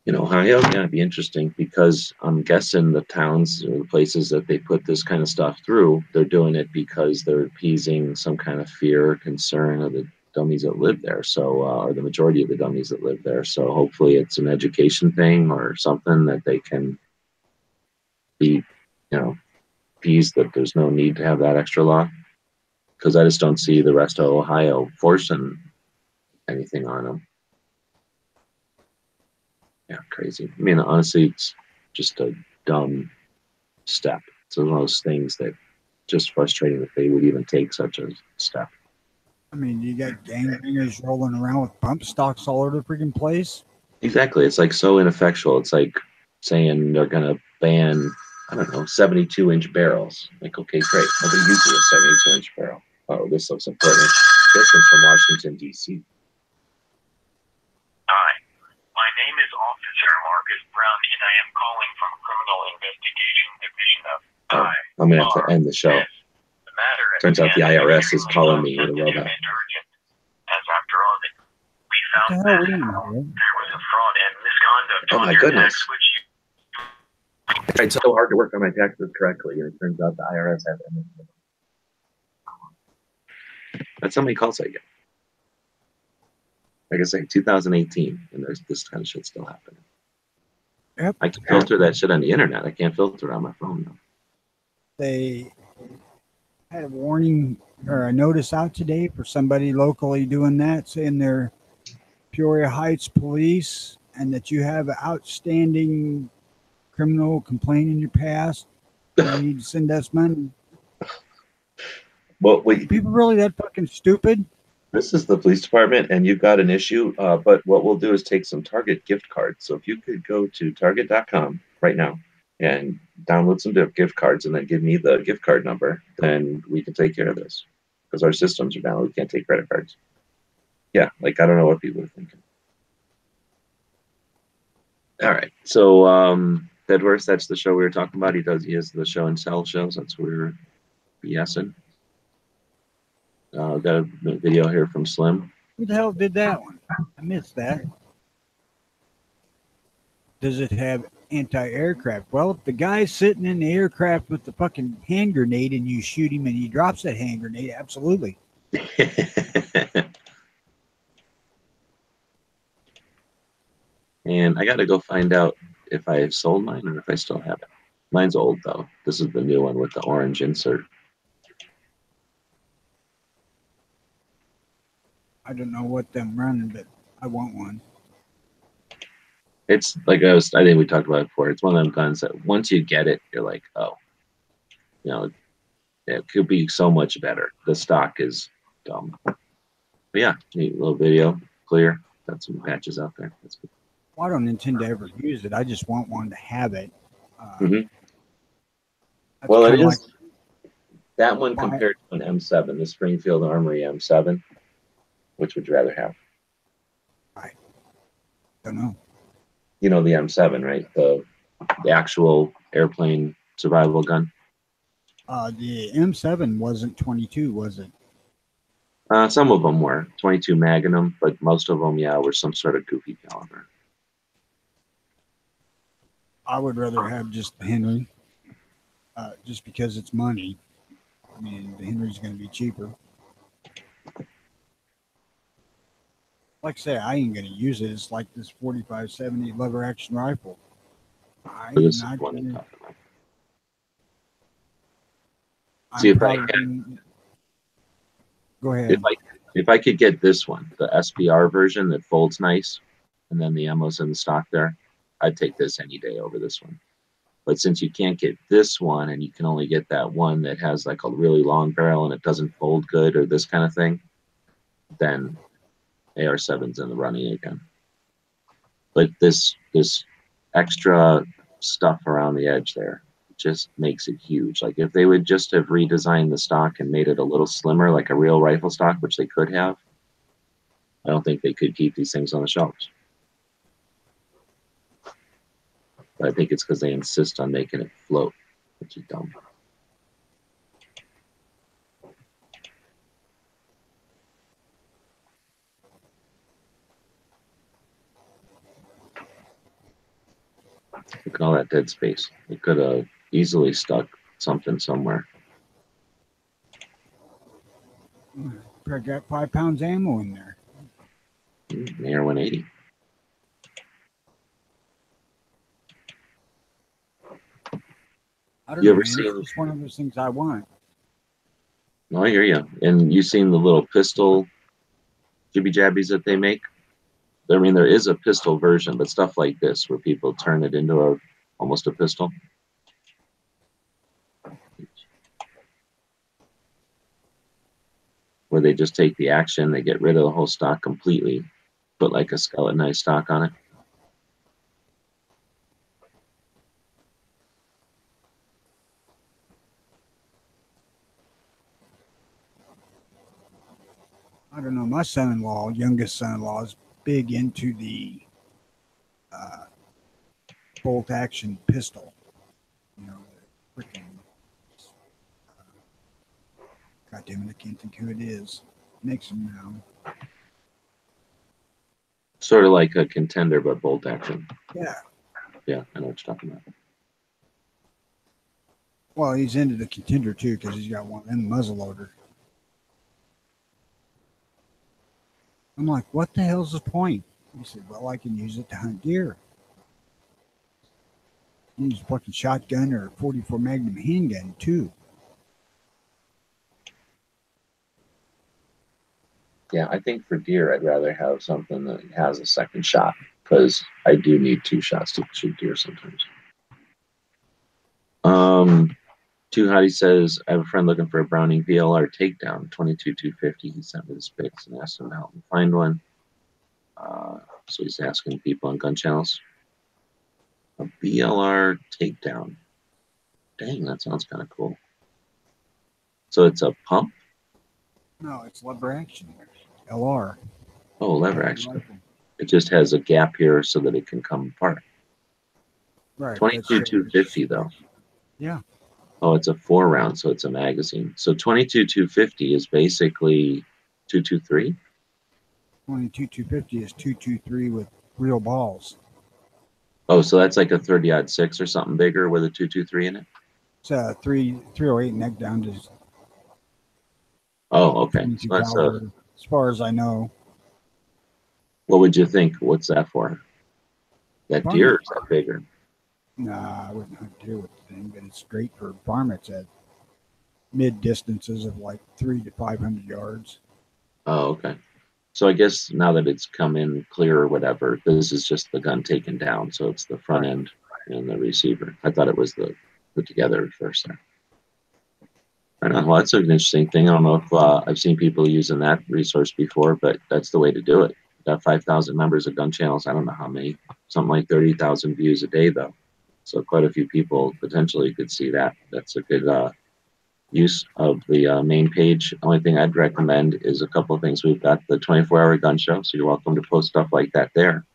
You know, Ohio, yeah, it'd be interesting because I'm guessing the towns or the places that they put this kind of stuff through, they're doing it because they're appeasing some kind of fear or concern of the dummies that live there. So, or the majority of the dummies that live there. So hopefully it's an education thing or something that they can be, you know, appeased that there's no need to have that extra law. Because I just don't see the rest of Ohio forcing anything on them. Yeah, crazy. I mean, honestly, it's just a dumb step. It's one of those things that just frustrating that they would even take such a step. I mean, you got gangbangers rolling around with bump stocks all over the freaking place. Exactly. It's like so ineffectual. It's like saying they're going to ban, I don't know, 72-inch barrels. Like, okay, great. Nobody uses a 72-inch barrel. Oh, this looks important. This one's from Washington, D.C. Hi, my name is Officer Marcus Brown, and I am calling from Criminal Investigation Division of I'm going to have to end the show. The matter Turns out the IRS is calling me with a sensitive robot. and urgent, as after all, we found What the hell are we that doing? there was a fraud and misconduct Oh on my your goodness. tax, which you I tried so hard to work on my taxes correctly, and it turns out the IRS has it. That's how many calls I get. Like I say, 2018, and there's this kind of shit still happening. Yep. I can filter that shit on the internet. I can't filter it on my phone though. They had a warning or a notice out today for somebody locally doing that, saying they're Peoria Heights police and that you have an outstanding criminal complaint in your past. You need to send us money. Well, wait, People really that fucking stupid? this is the police department, and you've got an issue. But what we'll do is take some Target gift cards. So if you could go to Target.com right now and download some gift cards, and then give me the gift card number, then we can take care of this because our systems are down. We can't take credit cards. Yeah, like I don't know what people are thinking. All right, so Bedworth, that's the show we were talking about. He has the show and tell shows. That's what we're BSing. Got a video here from Slim. Who the hell did that one? I missed that. Does it have anti-aircraft? Well, if the guy's sitting in the aircraft with the fucking hand grenade and you shoot him and he drops that hand grenade, absolutely. And I got to go find out if I have sold mine or if I still have it. Mine's old though. This is the new one with the orange insert. I don't know what them running, but I want one. It's like I think we talked about it before. It's one of them guns that once you get it, you're like, oh, you know, it could be so much better. The stock is dumb. But yeah, neat little video, clear. Got some patches out there. That's good. Well, I don't intend to ever use it. I just want one to have it. Mhm. That's Well, it kinda is that one Why- compared to an M7, the Springfield Armory M7. Which would you rather have? I don't know. You know the M7, right? The actual airplane survival gun. The M7 wasn't 22, was it? Some of them were 22 Magnum, but most of them, yeah, were some sort of goofy caliber. I would rather have just the Henry, just because it's money. I mean, the Henry's going to be cheaper. Like I say, I ain't going to use it. It's like this 45-70 lever action rifle. I'm This is not the one I'm gonna, talking about. See, I'm if I probably. Go ahead. if I could get this one, the SBR version that folds nice, and then the ammo's in the stock there, I'd take this any day over this one. But since you can't get this one and you can only get that one that has like a really long barrel and it doesn't fold good or this kind of thing, then AR7's in the running again. But this extra stuff around the edge there just makes it huge. Like if they would just have redesigned the stock and made it a little slimmer, like a real rifle stock, which they could have, I don't think they could keep these things on the shelves. But I think it's because they insist on making it float, which is dumb. Look at all that dead space. They could have easily stuck something somewhere. Probably got 5 pounds ammo in there. AR 180. I don't You know, ever man. seen- It's just one of those things I want. No, I hear you. And you seen the little pistol jibby jabbies that they make? I mean, there is a pistol version, but stuff like this where people turn it into almost a pistol. Where they just take the action, they get rid of the whole stock completely, put like a skeletonized stock on it. I don't know. My son-in-law, youngest son-in-law, is big into the bolt action pistol. You know, the freaking. God damn it! I can't think who it is. Makes them now. Sort of like a contender, but bolt action. Yeah. Yeah, I know what you're talking about. Well, he's into the contender too because he's got one in the muzzle loader. I'm like, what the hell's the point? He said, well, I can use it to hunt deer. Use a fucking shotgun or a 44 Magnum handgun too. Yeah, I think for deer, I'd rather have something that has a second shot because I do need 2 shots to shoot deer sometimes. Too Hottie says, I have a friend looking for a Browning VLR takedown, 22-250. He sent me the specs and asked him to help him find one. So he's asking people on gun channels. A VLR takedown. Dang, that sounds kind of cool. So it's a pump? No, it's lever action. LR. Oh, lever action. It just has a gap here so that it can come apart. Right. 22-250 though. Yeah. Oh, it's a 4-round, so it's a magazine. So 22-250 is basically 223. 22-250 is 223 with real balls. Oh, so that's like a 30-06 or something bigger with a 223 in it. It's a 308 neck down to. Oh, okay. So that's as far as I know. What would you think? What's that for? That deer is that bigger? Nah, I wouldn't hunt deer with the thing, but it's great for varmints at mid distances of like 300 to 500 yards. Oh, okay. So I guess now that it's come in clear or whatever, this is just the gun taken down. So it's the front end and the receiver. I thought it was the put together first there. Right on. Well, that's an interesting thing. I don't know if I've seen people using that resource before, but that's the way to do it. Got 5,000 members of gun channels. I don't know how many, something like 30,000 views a day though. So quite a few people potentially could see that. That's a good use of the main page. Only thing I'd recommend is a couple of things. We've got the 24-hour gun show, so you're welcome to post stuff like that there.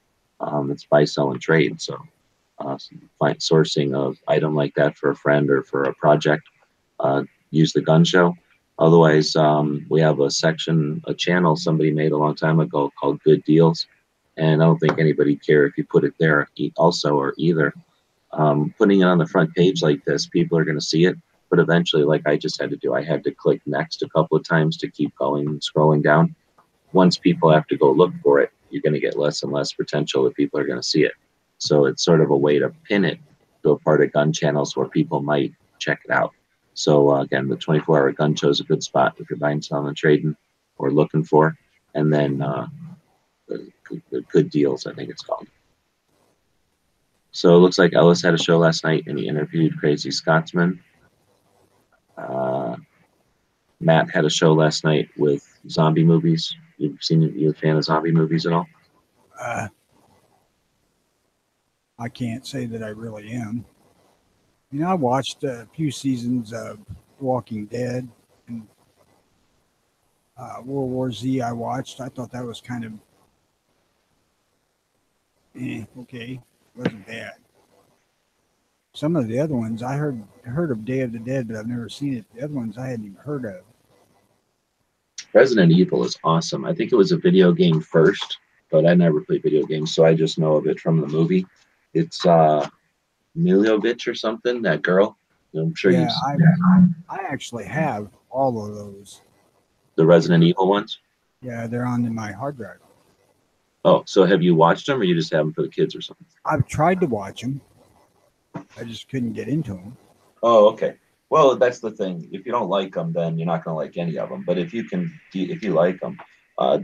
It's buy, sell, and trade. So find sourcing of item like that for a friend or for a project. Use the gun show. Otherwise, we have a section, a channel somebody made a long time ago called Good Deals. And I don't think anybody care if you put it there also or either. Putting it on the front page like this, people are going to see it. But eventually, like I just had to do, I had to click next a couple of times to keep going and scrolling down. Once people have to go look for it, you're going to get less and less potential that people are going to see it. So it's sort of a way to pin it to a part of gun channels where people might check it out. So again, the 24-hour gun show is a good spot if you're buying, selling, and trading, or looking for. And then the good deals, I think it's called. So it looks like Ellis had a show last night, and he interviewed Crazy Scotsman. Matt had a show last night with zombie movies. You a fan of zombie movies at all? I can't say that I really am. You know, I watched a few seasons of Walking Dead and World War Z. I watched. I thought that was kind of okay. Wasn't bad. Some of the other ones I heard of Day of the Dead, but I've never seen it. The other ones I hadn't even heard of. Resident Evil is awesome. I think it was a video game first, but I never played video games, so I just know of it from the movie. It's Milovich or something, that girl. I'm sure Yeah, you've I actually have all of those. the Resident Evil ones. Yeah, they're on my hard drive. Oh, so have you watched them, or you just have them for the kids or something? I've tried to watch them. I just couldn't get into them. Oh, okay. Well, that's the thing. If you don't like them, then you're not going to like any of them. But if you like them,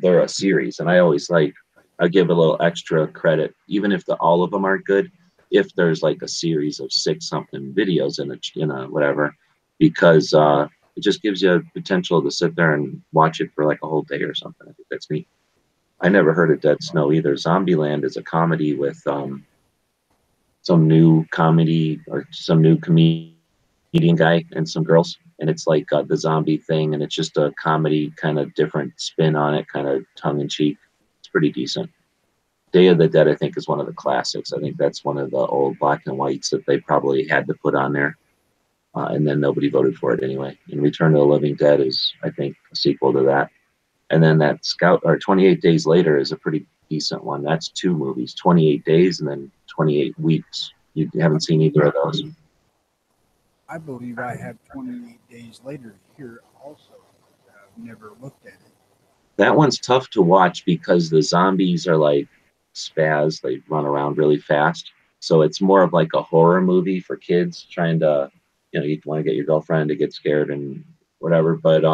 they're a series, and I give a little extra credit, even if all of them aren't good. If there's like a series of 6-something videos in a whatever, because it just gives you a potential to sit there and watch it for like a whole day or something. I think that's neat. I never heard of Dead Snow either. Zombieland is a comedy with some new comedy or some new comedian guy and some girls, and it's like the zombie thing, and it's just a comedy, kind of different spin on it, kind of tongue-in-cheek. It's pretty decent. Day of the Dead, I think, is one of the classics. I think that's one of the old black and whites that they probably had to put on there, and then nobody voted for it anyway. And Return of the Living Dead is, I think, a sequel to that. And then that 28 Days Later is a pretty decent one. That's 2 movies, 28 Days and then 28 Weeks. You haven't seen either of those? I believe I have 28 Days Later here also. I've never looked at it. That one's tough to watch because the zombies are like spaz. They run around really fast. So it's more of like a horror movie for kids trying to, you want to get your girlfriend to get scared and whatever. But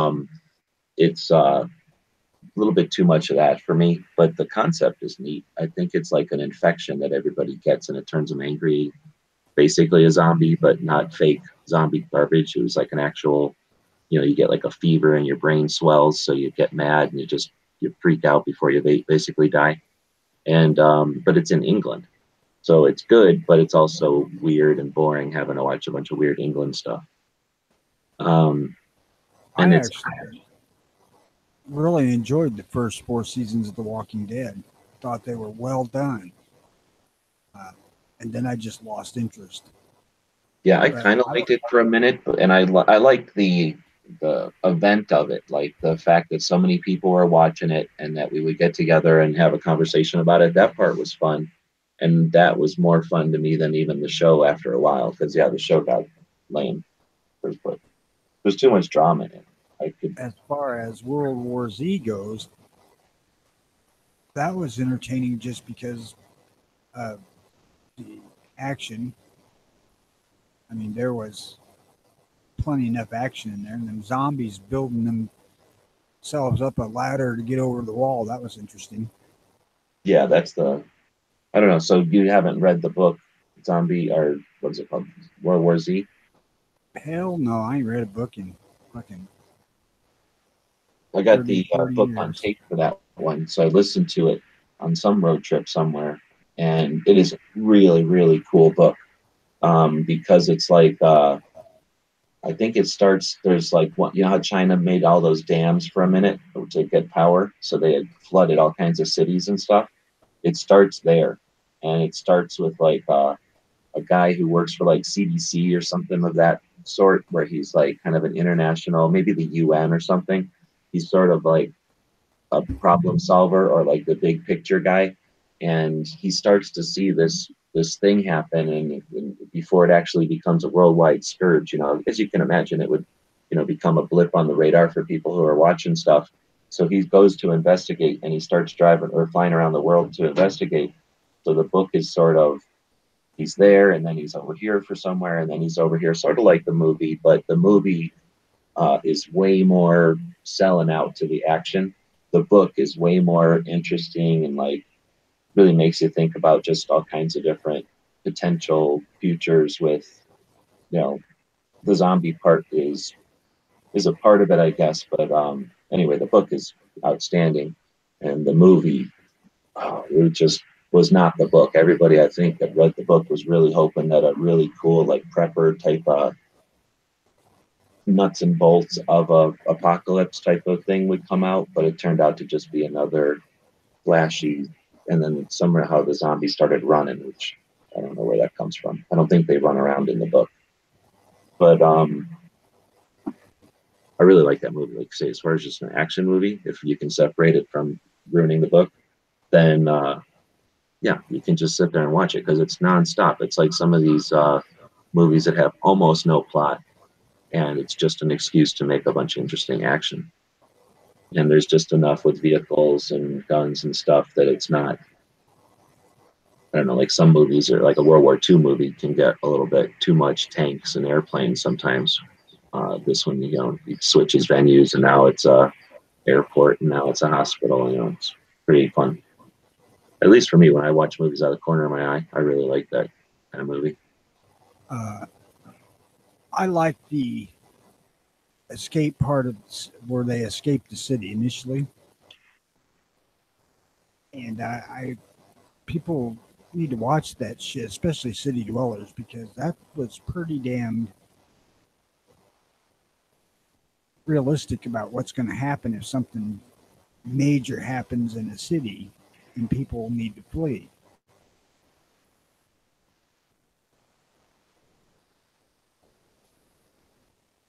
it's a little bit too much of that for me. But the concept is neat. I think it's like an infection that everybody gets and it turns them angry. Basically a zombie, but not fake zombie garbage. It was like an actual, you get like a fever and your brain swells, so you get mad and you freak out before you basically die. And but it's in England, so it's good, but it's also weird and boring having to watch a bunch of weird England stuff. And I actually really enjoyed the first 4 seasons of The Walking Dead. Thought they were well done. And then I just lost interest. Yeah, I kind of liked it for a minute, and I liked the event of it, like the fact that so many people were watching it and that we would get together and have a conversation about it. That part was fun, and that was more fun to me than even the show after a while, because the show got lame. There's too much drama in it. As far as World War Z goes, that was entertaining just because of the action. I mean, there was plenty enough action in there, and them zombies building themselves up a ladder to get over the wall. That was interesting. Yeah, that's I don't know. So you haven't read the book Zombie, or what is it called? World War Z? Hell no, I ain't read a book in fucking. I got the 30 book years. on tape for that one, so I listened to it on some road trip somewhere, and it is a really, really cool book, because it's like I think it starts. There's like how China made all those dams for a minute to get power, so they had flooded all kinds of cities and stuff. It starts there, and it starts with like a guy who works for like CDC or something of that sort, where he's like kind of an international, maybe the UN or something. He's sort of like a problem solver or like the big picture guy, and he starts to see this thing happen, and before it actually becomes a worldwide scourge, as you can imagine, it would become a blip on the radar for people who are watching stuff. So he goes to investigate, and he starts driving or flying around the world to investigate. So the book is sort of he's there, and then he's over here for somewhere, and then he's over here, sort of like the movie, but the movie is way more selling out to the action. The book is way more interesting and like really makes you think about just all kinds of different potential futures with, you know, the zombie part is a part of it, I guess. But anyway, the book is outstanding, and the movie it just was not the book. Everybody I think that read the book was really hoping that a really cool like prepper type nuts and bolts of a apocalypse type of thing would come out, but it turned out to just be another flashy. And then somehow the zombies started running, which I don't know where that comes from. I don't think they run around in the book, but I really like that movie. Like I say, as far as just an action movie, if you can separate it from ruining the book, then yeah, you can just sit there and watch it because it's nonstop. It's like some of these movies that have almost no plot, and it's just an excuse to make a bunch of interesting action. And there's just enough with vehicles and guns and stuff that it's not, I don't know, like some movies or like a World War II movie can get a little bit too much tanks and airplanes sometimes. This one, you know, it switches venues and now it's a airport and now it's a hospital. You know, it's pretty fun. At least for me, when I watch movies out of the corner of my eye, I really like that kind of movie. I like the escape part of where they escape the city initially, and I people need to watch that shit, especially city dwellers, because that was pretty damn realistic about what's going to happen if something major happens in a city and people need to flee.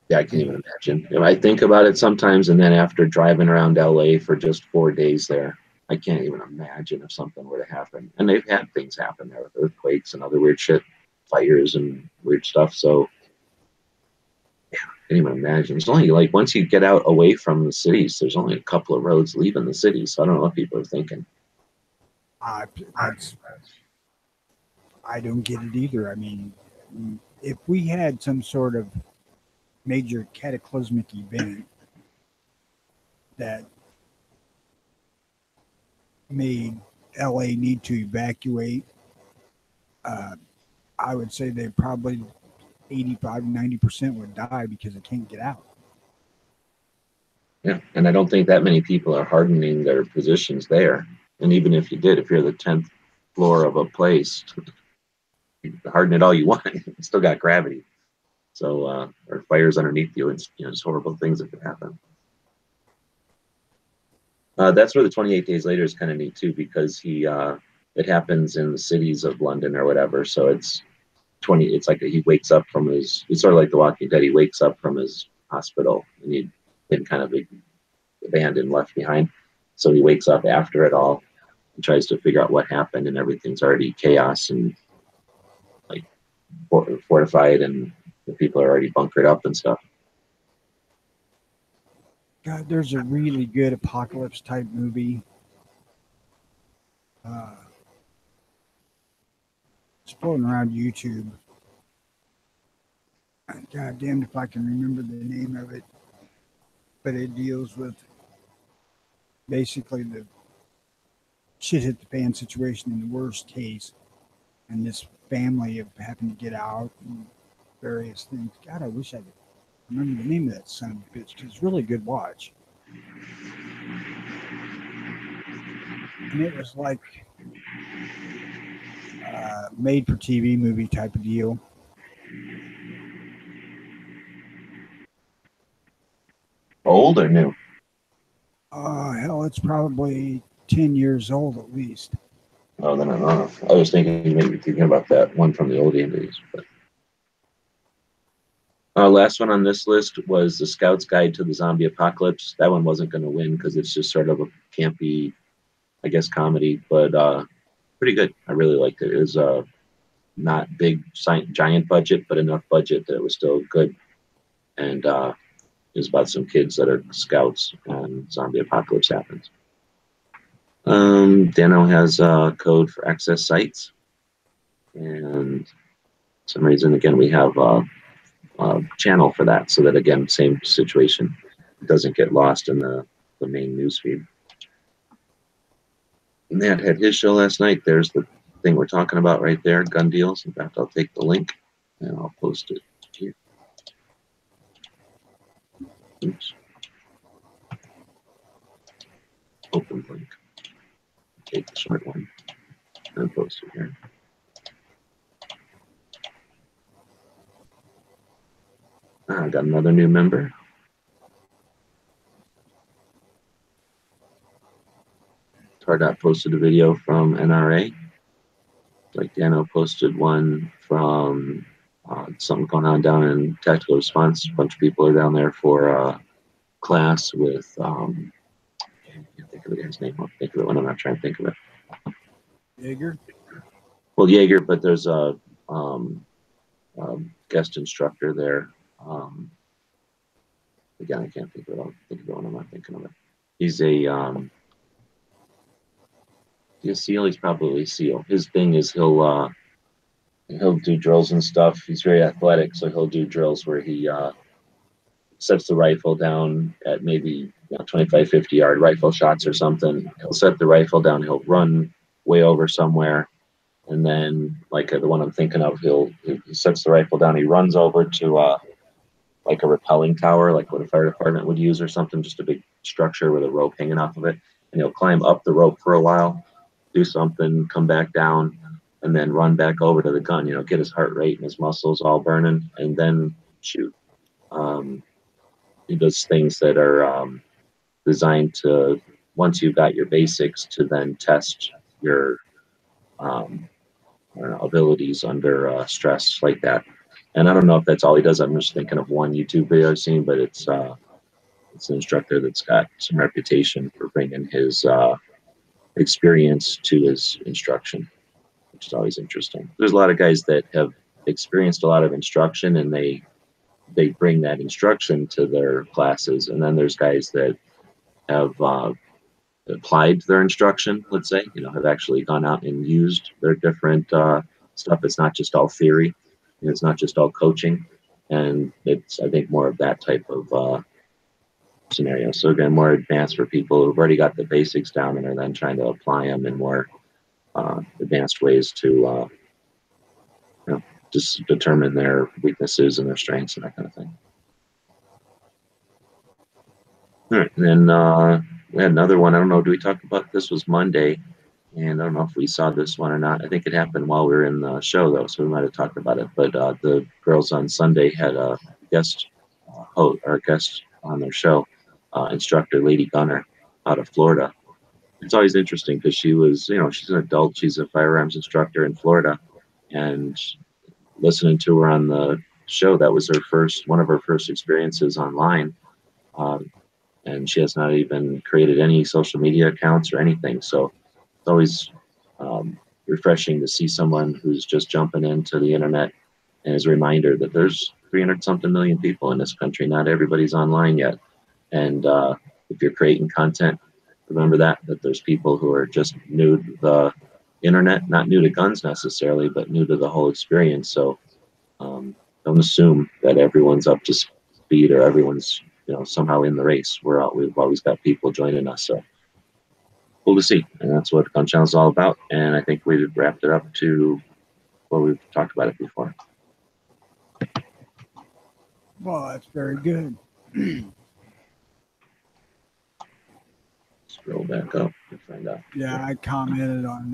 Yeah, I can't even imagine. You know, I think about it sometimes, and then after driving around LA for just 4 days there, I can't even imagine if something were to happen. And they've had things happen there with earthquakes and other weird shit, fires and weird stuff. So yeah, I can't even imagine. It's only like once you get out away from the cities, there's only a couple of roads leaving the city. So I don't know what people are thinking. I don't get it either. I mean, if we had some sort of major cataclysmic event that made LA need to evacuate, I would say they probably 85 to 90% would die because they can't get out. Yeah, and I don't think that many people are hardening their positions there. And even if you did, if you're the 10th floor of a place, you harden it all you want, it's still got gravity. So, or fires underneath you, it's, you know, just horrible things that could happen. That's where the 28 Days Later is kind of neat too, because it happens in the cities of London or whatever. So it's like he wakes up from it's sort of like The Walking Dead. He wakes up from his hospital and he'd been kind of abandoned, left behind. So he wakes up after it all and tries to figure out what happened, and everything's already chaos and like fortified, and the people are already bunkered up and stuff. God, there's a really good apocalypse type movie. It's floating around YouTube. God damned if I can remember the name of it. But it deals with basically the shit hit the fan situation in the worst case. And this family of having to get out and various things. God, I wish I could remember the name of that son of a bitch, because it's really good watch. And it was like made for TV movie type of deal. Old or new? Hell, it's probably 10 years old at least. Oh, then I don't know. I was maybe thinking about that one from the old days. But last one on this list was The Scout's Guide to the Zombie Apocalypse. That one wasn't going to win because it's just sort of a campy, I guess, comedy, but pretty good. I really liked it. It was not big, giant budget, but enough budget that it was still good. And it was about some kids that are scouts and zombie apocalypse happens. Dano has a code for access sites. And for some reason, again, we have a channel for that, so that again, same situation, it doesn't get lost in the main newsfeed. Matt had his show last night. There's the thing we're talking about right there, gun deals. In fact, I'll take the link and I'll post it here. Oops. Open link. Take the short one and post it here. I got another new member. Tardot posted a video from NRA. Like Dano posted one from something going on down in tactical response. A bunch of people are down there for a class with, I can't think of the guy's name. I'll think of it when I'm not trying to think of it. Jaeger? Well, Jaeger, but there's a guest instructor there. Again, I can't think of it. I'll think of it when I'm not thinking of it. He's a he's a SEAL. He's probably a SEAL. His thing is he'll do drills and stuff. He's very athletic, so he'll do drills where he sets the rifle down at maybe 25, 50 yard rifle shots or something. He'll set the rifle down. He'll run way over somewhere. And then, like the one I'm thinking of, he sets the rifle down. He runs over to like a rappelling tower, like what a fire department would use or something, just a big structure with a rope hanging off of it. And he'll climb up the rope for a while, do something, come back down, and then run back over to the gun, get his heart rate and his muscles all burning, and then shoot. He does things that are designed to, once you've got your basics, to then test your abilities under stress like that. And I don't know if that's all he does. I'm just thinking of one YouTube video I've seen, but it's an instructor that's got some reputation for bringing his experience to his instruction, which is always interesting. There's a lot of guys that have experienced a lot of instruction and they bring that instruction to their classes. And then there's guys that have applied their instruction, let's say, have actually gone out and used their different stuff. It's not just all theory. It's not just all coaching. And it's, I think, more of that type of scenario. So again, more advanced for people who've already got the basics down and are then trying to apply them in more advanced ways to just determine their weaknesses and their strengths and that kind of thing. All right, and then we had another one. I don't know, do we talk about this? Was Monday, and I don't know if we saw this one or not. I think it happened while we were in the show, though, so we might have talked about it. But the girls on Sunday had a guest host or guest on their show, instructor Lady Gunner out of Florida. It's always interesting because she was, she's an adult. She's a firearms instructor in Florida, and listening to her on the show, that was one of her first experiences online. And she has not even created any social media accounts or anything. So it's always refreshing to see someone who's just jumping into the internet, and as a reminder that there's 300-something million people in this country. Not everybody's online yet. And if you're creating content, remember that there's people who are just new to the internet, not new to guns necessarily, but new to the whole experience. So don't assume that everyone's up to speed or everyone's somehow in the race. We've always got people joining us. So cool to see. And that's what Gun Channel is all about. And I think we've wrapped it up to where we've talked about it before. Well, that's very good. Scroll back up and find out. Yeah, I commented on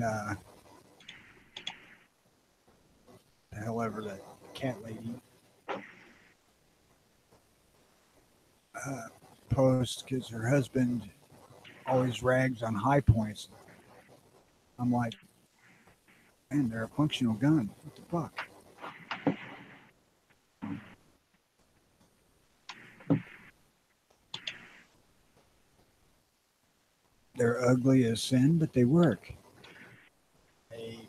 however that cat lady post, because her husband always rags on high points. I'm like, man, they're a functional gun. What the fuck? They're ugly as sin, but they work. I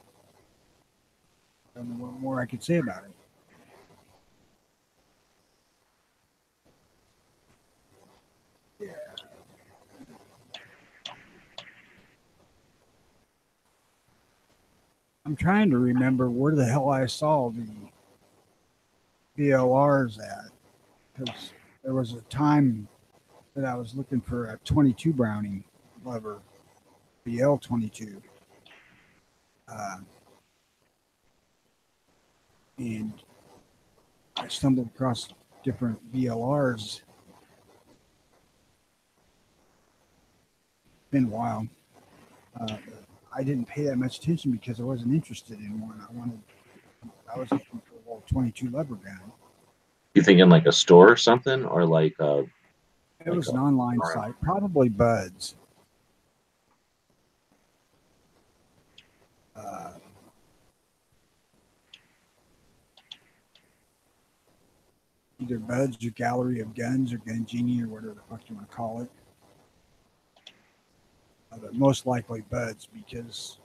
don't know what more I could say about it. Yeah. I'm trying to remember where the hell I saw the BLRs at, because there was a time that I was looking for a 22 Browning lever, BL 22, and I stumbled across different BLRs. Been a while. I didn't pay that much attention because I wasn't interested in one. I was looking for a little 22 lever gun. You thinking like a store or something, or like It was an online site, probably Buds. Either Buds or Gallery of Guns or Gun Genie or whatever the fuck you want to call it. But most likely Buds, because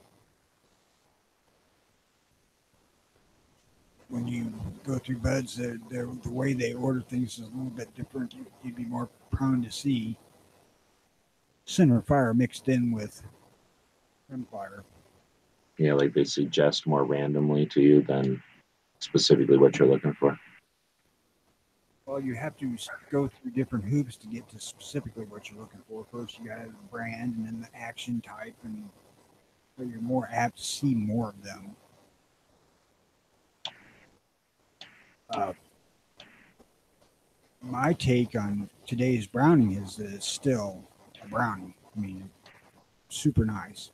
when you go through Buds, the way they order things is a little bit different. You'd be more prone to see center fire mixed in with rimfire. Yeah, like they suggest more randomly to you than specifically what you're looking for. Well, you have to go through different hoops to get to specifically what you're looking for. First, you got the brand and then the action type, and so you're more apt to see more of them. My take on today's Browning is that it's still a Browning. I mean, super nice.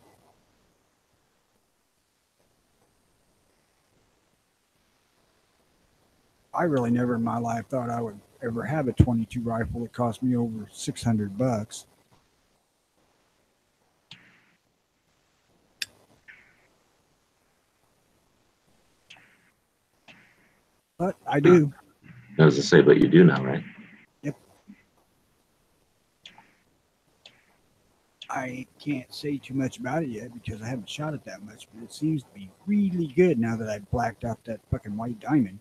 I really never in my life thought I would ever have a 22 rifle that cost me over $600. But I do. As I say, but you do now, right? Yep. I can't say too much about it yet because I haven't shot it that much, but it seems to be really good now that I've blacked out that fucking white diamond.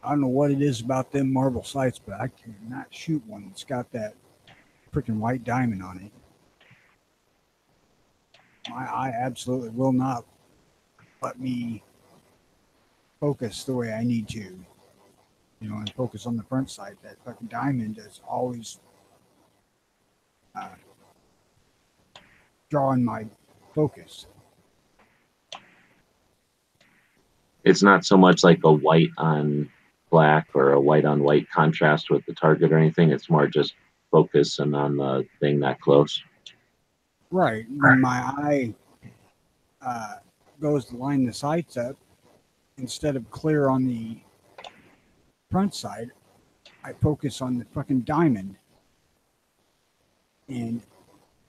I don't know what it is about them marble sights, but I cannot shoot one that's got that freaking white diamond on it. My eye absolutely will not let me focus the way I need to, you know, and focus on the front sight. That fucking diamond is always drawing my focus. It's not so much like a white on black or a white on white contrast with the target or anything. It's more just focus and on the thing that close. Right. When my eye goes to line the sights up, instead of clear on the front side, I focus on the fucking diamond. And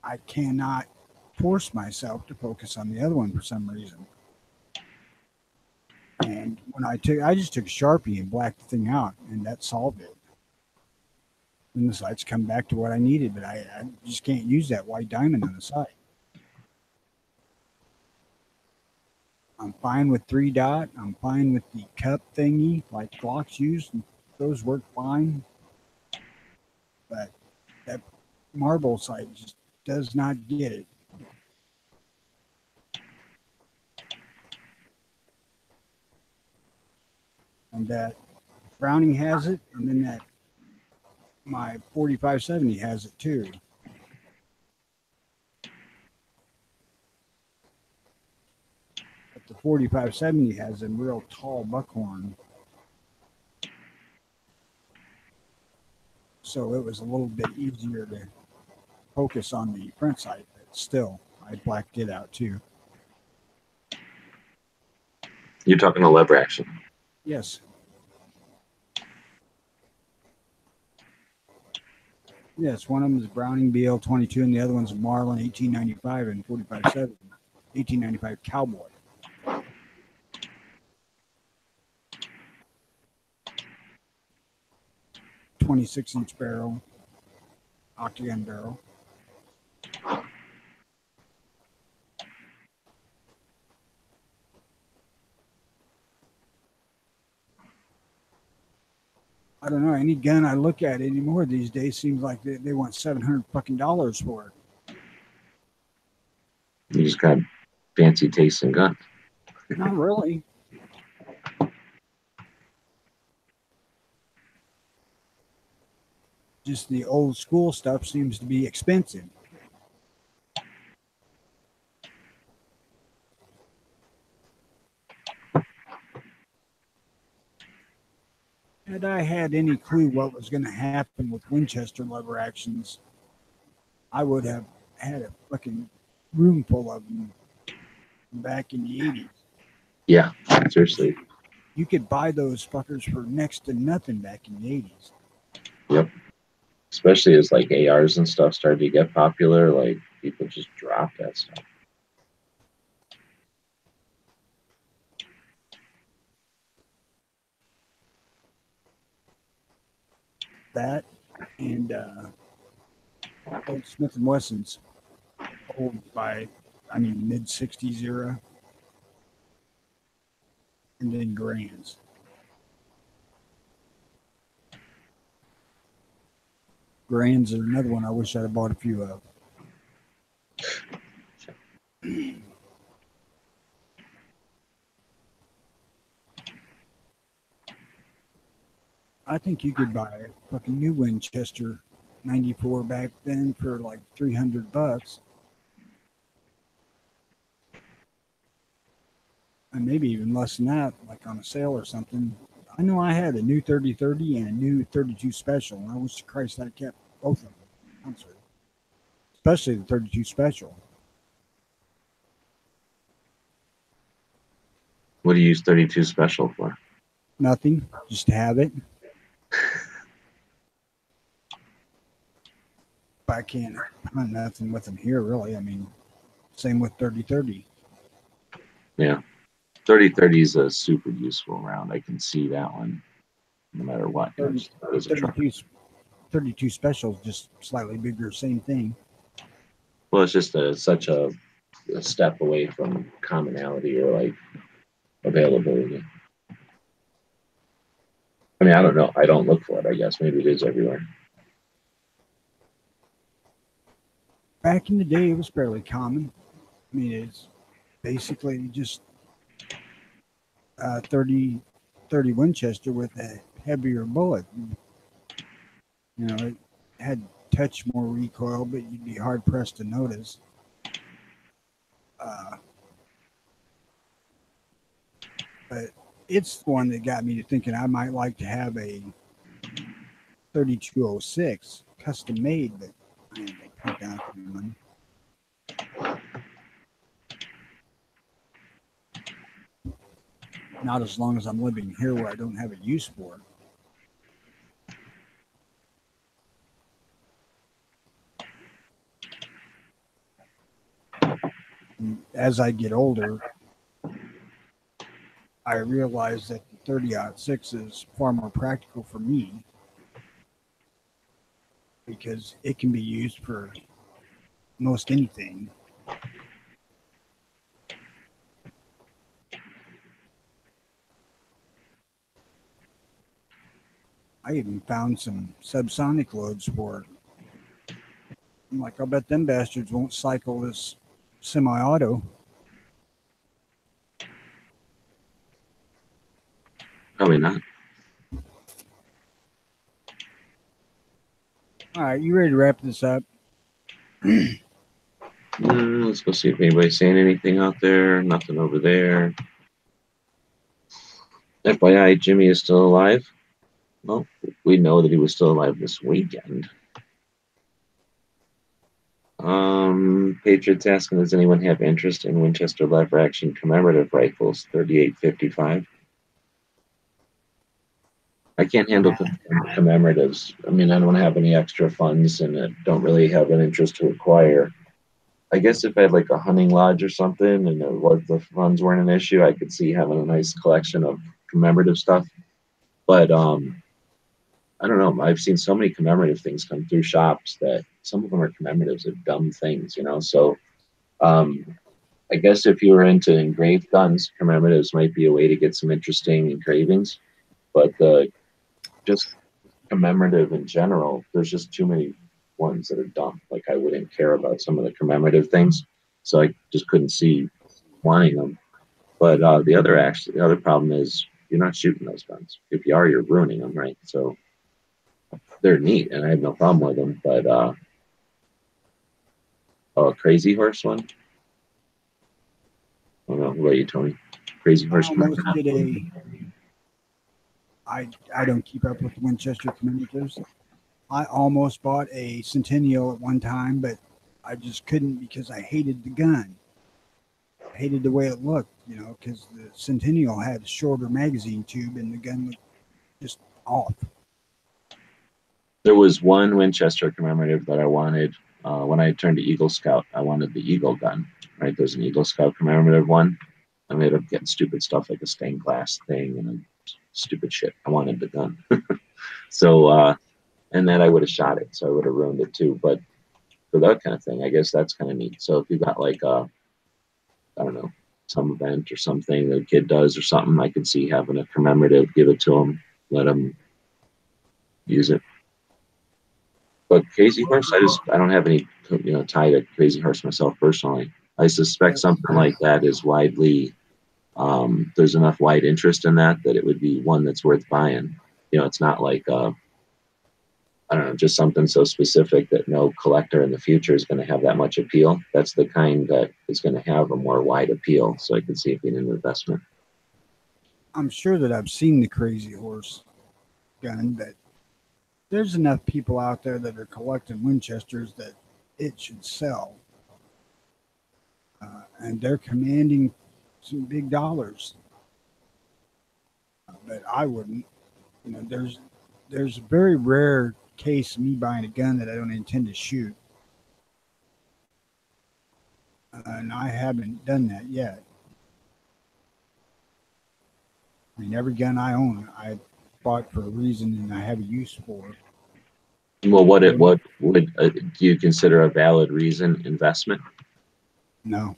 I cannot force myself to focus on the other one for some reason. And when I just took a Sharpie and blacked the thing out, and that solved it. And the sights come back to what I needed, but I just can't use that white diamond on the side. I'm fine with 3-dot. I'm fine with the cup thingy like Glocks use. Those work fine. But that marble sight just does not get it. And that Browning has it, and then that my 4570 has it too. But the 4570 has a real tall buckhorn. So it was a little bit easier to focus on the front sight, but still, I blacked it out too. You're talking a lever action. Yes. Yes, one of them is Browning BL22 and the other one's Marlin 1895 and 4570. 1895 Cowboy. .26-inch barrel, octagon barrel. I don't know. Any gun I look at anymore these days seems like they want $700 fucking for it. You just got fancy taste in guns. Not really. Just the old school stuff seems to be expensive. Had I had any clue what was going to happen with Winchester lever actions, I would have had a fucking room full of them back in the 80s. Yeah, seriously. You could buy those fuckers for next to nothing back in the 80s. Yep. Especially as like ARs and stuff started to get popular, like people just dropped that stuff. That and old Smith and Wessons, old by, mid 60s era, and then Grands. Grands are another one I wish I'd have bought a few of. I think you could buy a fucking new Winchester 94 back then for like $300. And maybe even less than that, like on a sale or something. I know I had a new 3030 and a new 32 special, and I wish to Christ I kept both of them. Honestly. Especially the 32 special. What do you use 32 special for? Nothing, just to have it. But I can't hunt nothing with them here, really. Same with 3030. Yeah. 3030 is a super useful round. I can see that one no matter what. 32 special is just slightly bigger, same thing. Well, it's just such a step away from commonality or like availability. I mean, I don't know. I don't look for it, I guess. Maybe it is everywhere. Back in the day, it was fairly common. It's basically just 30 Winchester with a heavier bullet. It had touch more recoil, but you'd be hard pressed to notice. But it's the one that got me to thinking I might like to have a 3206 custom made, but I ain't gonna put down for money. Not as long as I'm living here where I don't have a use for it. As I get older, I realize that the 30-06 is far more practical for me because it can be used for most anything. I even found some subsonic loads for it. I'm like, I'll bet them bastards won't cycle this semi-auto. Probably not. All right, you ready to wrap this up? Let's go see if anybody's saying anything out there. Nothing over there. FYI, Jimmy is still alive. Well, we know that he was still alive this weekend. Patriots asking, does anyone have interest in Winchester lever action commemorative rifles, 3855? I can't handle commemoratives. I don't have any extra funds and don't really have an interest to acquire. I guess if I had like a hunting lodge or something and the funds weren't an issue, I could see having a nice collection of commemorative stuff. But I don't know. I've seen so many commemorative things come through shops that some of them are commemoratives of dumb things, So I guess if you were into engraved guns, commemoratives might be a way to get some interesting engravings. But just commemorative in general, there's just too many ones that are dumb. Like I wouldn't care about some of the commemorative things. so I just couldn't see wanting them. But the other problem is you're not shooting those guns. If you are, you're ruining them, right? So they're neat, and I have no problem with them. But a Crazy Horse one. I don't know. What about you, Tony? Crazy Horse. I don't keep up with Winchester commemoratives. I almost bought a Centennial at one time, but I just couldn't because I hated the gun. I hated the way it looked, because the Centennial had a shorter magazine tube and the gun looked just off. There was one Winchester commemorative that I wanted when I turned to Eagle Scout. I wanted the Eagle gun, right? There's an Eagle Scout commemorative one. I ended up getting stupid stuff like a stained glass thing and stupid shit. I wanted the gun. So, and then I would have shot it, so I would have ruined it too. But for that kind of thing, I guess that's kind of neat. So if you got like I don't know, some event or something that a kid does or something, I could see having a commemorative, give it to them, let them use it. But Crazy Horse, I don't have any tie to Crazy Horse myself personally. I suspect something like that is widely there's enough wide interest in that it would be one that's worth buying. It's not like I don't know, just something so specific that no collector in the future is going to have that much appeal. That's the kind that is going to have a more wide appeal. So I can see it being an investment. I'm sure that I've seen the Crazy Horse gun, but there's enough people out there that are collecting Winchesters that it should sell. And they're commanding some big dollars. But I wouldn't. There's a very rare case of me buying a gun that I don't intend to shoot. And I haven't done that yet. I mean, every gun I own, I bought for a reason and I have a use for. Well, what would do you consider a valid reason investment? No.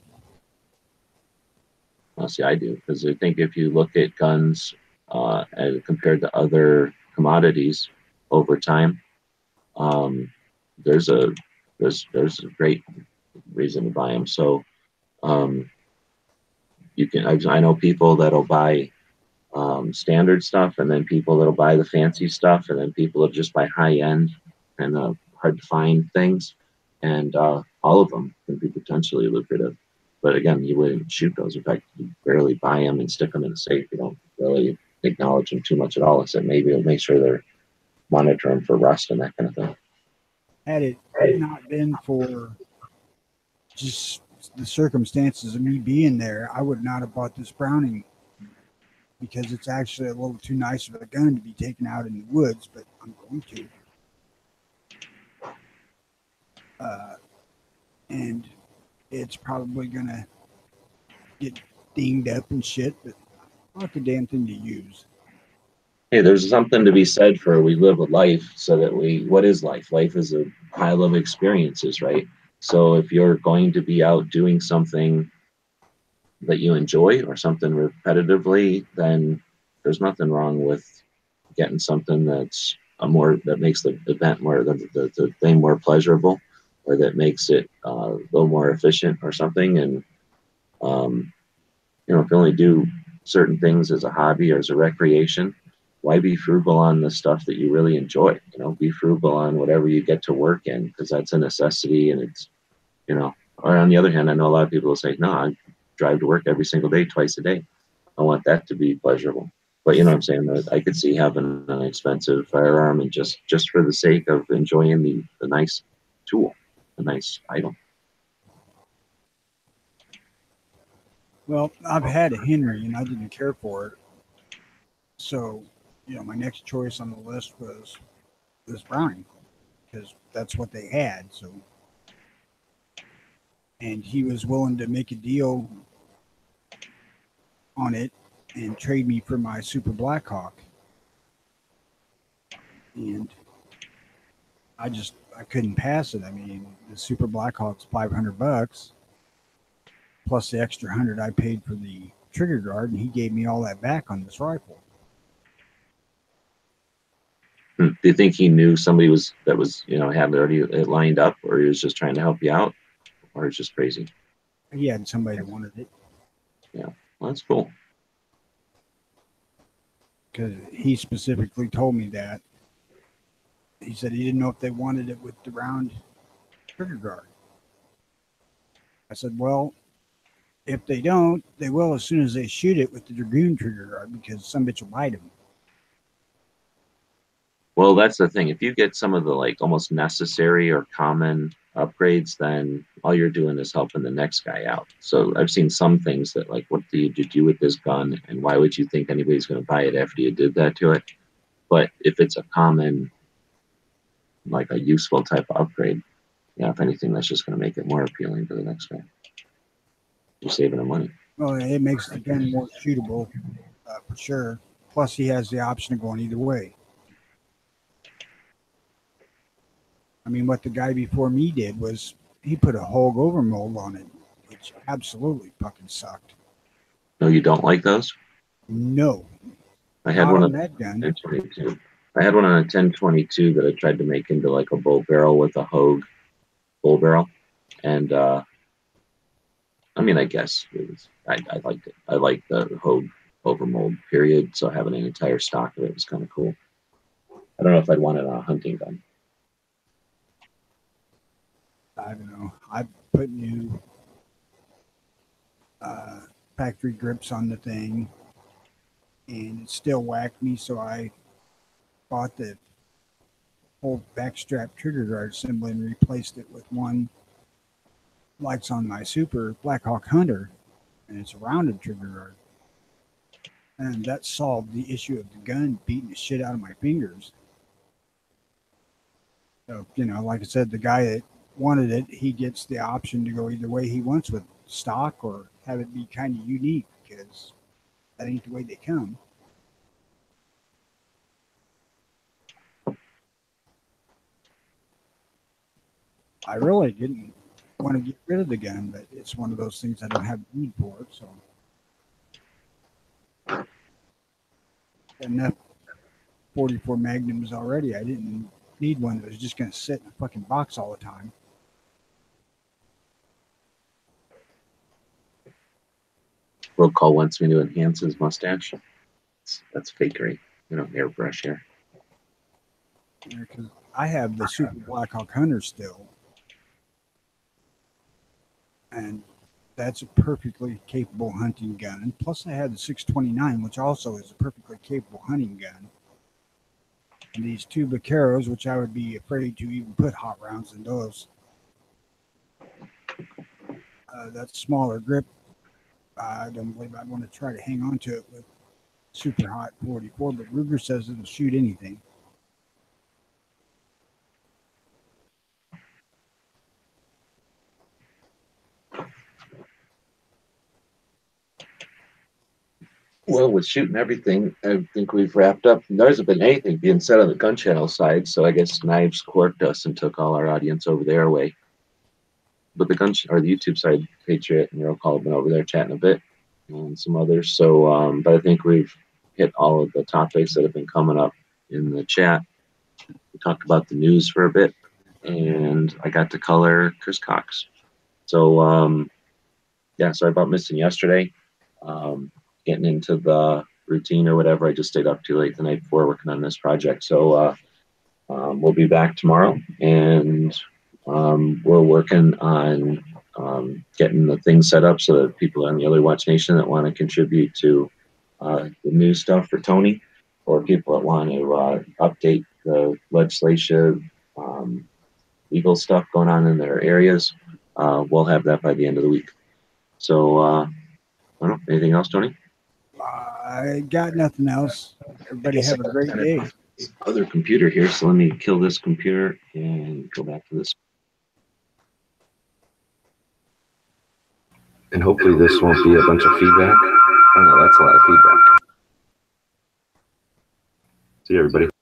Well, see, I do, because I think if you look at guns and compared to other commodities over time, there's a great reason to buy them. So you can I know people that'll buy standard stuff, and then people that'll buy the fancy stuff, and then people that just buy high end and hard to find things, and all of them can be potentially lucrative. But again, you wouldn't shoot those. In fact, you barely buy them and stick them in a safe. You don't really acknowledge them too much at all, except maybe it'll make sure they're monitoring for rust and that kind of thing. Had it not been for just the circumstances of me being there, I would not have bought this Browning, because it's actually a little too nice of a gun to be taken out in the woods, but I'm going to. And it's probably going to get dinged up and shit, but not the damn thing to use. Hey, there's something to be said for we live a life so that what is life? Life is a pile of experiences, right? So if you're going to be out doing something that you enjoy or something repetitively, then there's nothing wrong with getting something that's that makes the event more, the thing more pleasurable, or that makes it a little more efficient or something. And if you only do certain things as a hobby or as a recreation, why be frugal on the stuff that you really enjoy? Be frugal on whatever you get to work in, because that's a necessity. And it's, or on the other hand, I know a lot of people will say, no, I drive to work every single day, twice a day. I want that to be pleasurable. But you know what I'm saying? I could see having an expensive firearm and just for the sake of enjoying the nice tool, the nice item. Well, I've had a Henry and I didn't care for it. So, my next choice on the list was this Browning, because that's what they had. So, and he was willing to make a deal on it and trade me for my Super Blackhawk. And I couldn't pass it. I mean, the Super Blackhawk's $500 plus the extra 100 I paid for the trigger guard, and he gave me all that back on this rifle. Do you think he knew somebody had already lined up, or he was just trying to help you out, or it's just crazy? He had somebody that wanted it Well, that's cool. because he specifically told me that. He said he didn't know if they wanted it with the round trigger guard. I said, well, if they don't, they will as soon as they shoot it with the Dragoon trigger guard because some bitch will bite them. Well, that's the thing. If you get some of the like almost necessary or common upgrades, then all you're doing is helping the next guy out. So I've seen some things that like, what do you do with this gun, and why would you think anybody's going to buy it after you did that to it? But if it's a common, like a useful type of upgrade, yeah, if anything, that's just going to make it more appealing to the next guy. You're saving him money. Well, it makes the gun more shootable for sure. Plus, he has the option of going either way. I mean, what the guy before me did was he put a Hogue overmold on it, which absolutely fucking sucked. No, you don't like those? No. I had Not one on on that gun. 1022. I had one on a 1022 that I tried to make into like a bolt barrel with a Hogue bull barrel, and I mean, I guess it was, I liked it. I liked the Hogue overmold period, so having an entire stock of it was kind of cool. I don't know if I'd want it on a hunting gun. I don't know. I put new factory grips on the thing, and it still whacked me, so I bought the whole backstrap trigger guard assembly and replaced it with one like on my Super Blackhawk Hunter, and it's a rounded trigger guard. And that solved the issue of the gun beating the shit out of my fingers. So, you know, like I said, the guy that wanted it, he gets the option to go either way he wants with stock or have it be kind of unique because that ain't the way they come. I really didn't want to get rid of the gun, but it's one of those things I don't have need for it. So enough 44 Magnums already. I didn't need one that was just going to sit in a fucking box all the time. Roll call wants me to enhance his mustache. That's fakery. You know, airbrush here. Because I have the Super Blackhawk Hunter still. And that's a perfectly capable hunting gun. Plus, I had the 629, which also is a perfectly capable hunting gun. And these two Vaqueros, which I would be afraid to even put hot rounds in those. That smaller grip, I don't believe I'd want to try to hang on to it with super hot 44, but Ruger says it'll shoot anything. Well, with shooting everything, I think we've wrapped up. There hasn't been anything being said on the gun channel side, so I guess Knives corked us and took all our audience over their way. But the or the YouTube side, Patriot and Roll Call have been over there chatting a bit, and some others. So, but I think we've hit all of the topics that have been coming up in the chat. We talked about the news for a bit, and I got to color Chris Cox. So, yeah, sorry about missing yesterday. Getting into the routine or whatever. I just stayed up too late the night before working on this project. So we'll be back tomorrow, and we're working on getting the things set up so that people on the Early Watch Nation that want to contribute to the new stuff for Tony, or people that want to update the legislation, legal stuff going on in their areas, we'll have that by the end of the week. So, I don't know, anything else, Tony? I got nothing else. Everybody have a great day. Other computer here, so let me kill this computer and go back to this. And hopefully this won't be a bunch of feedback. Oh no, that's a lot of feedback. See you, everybody.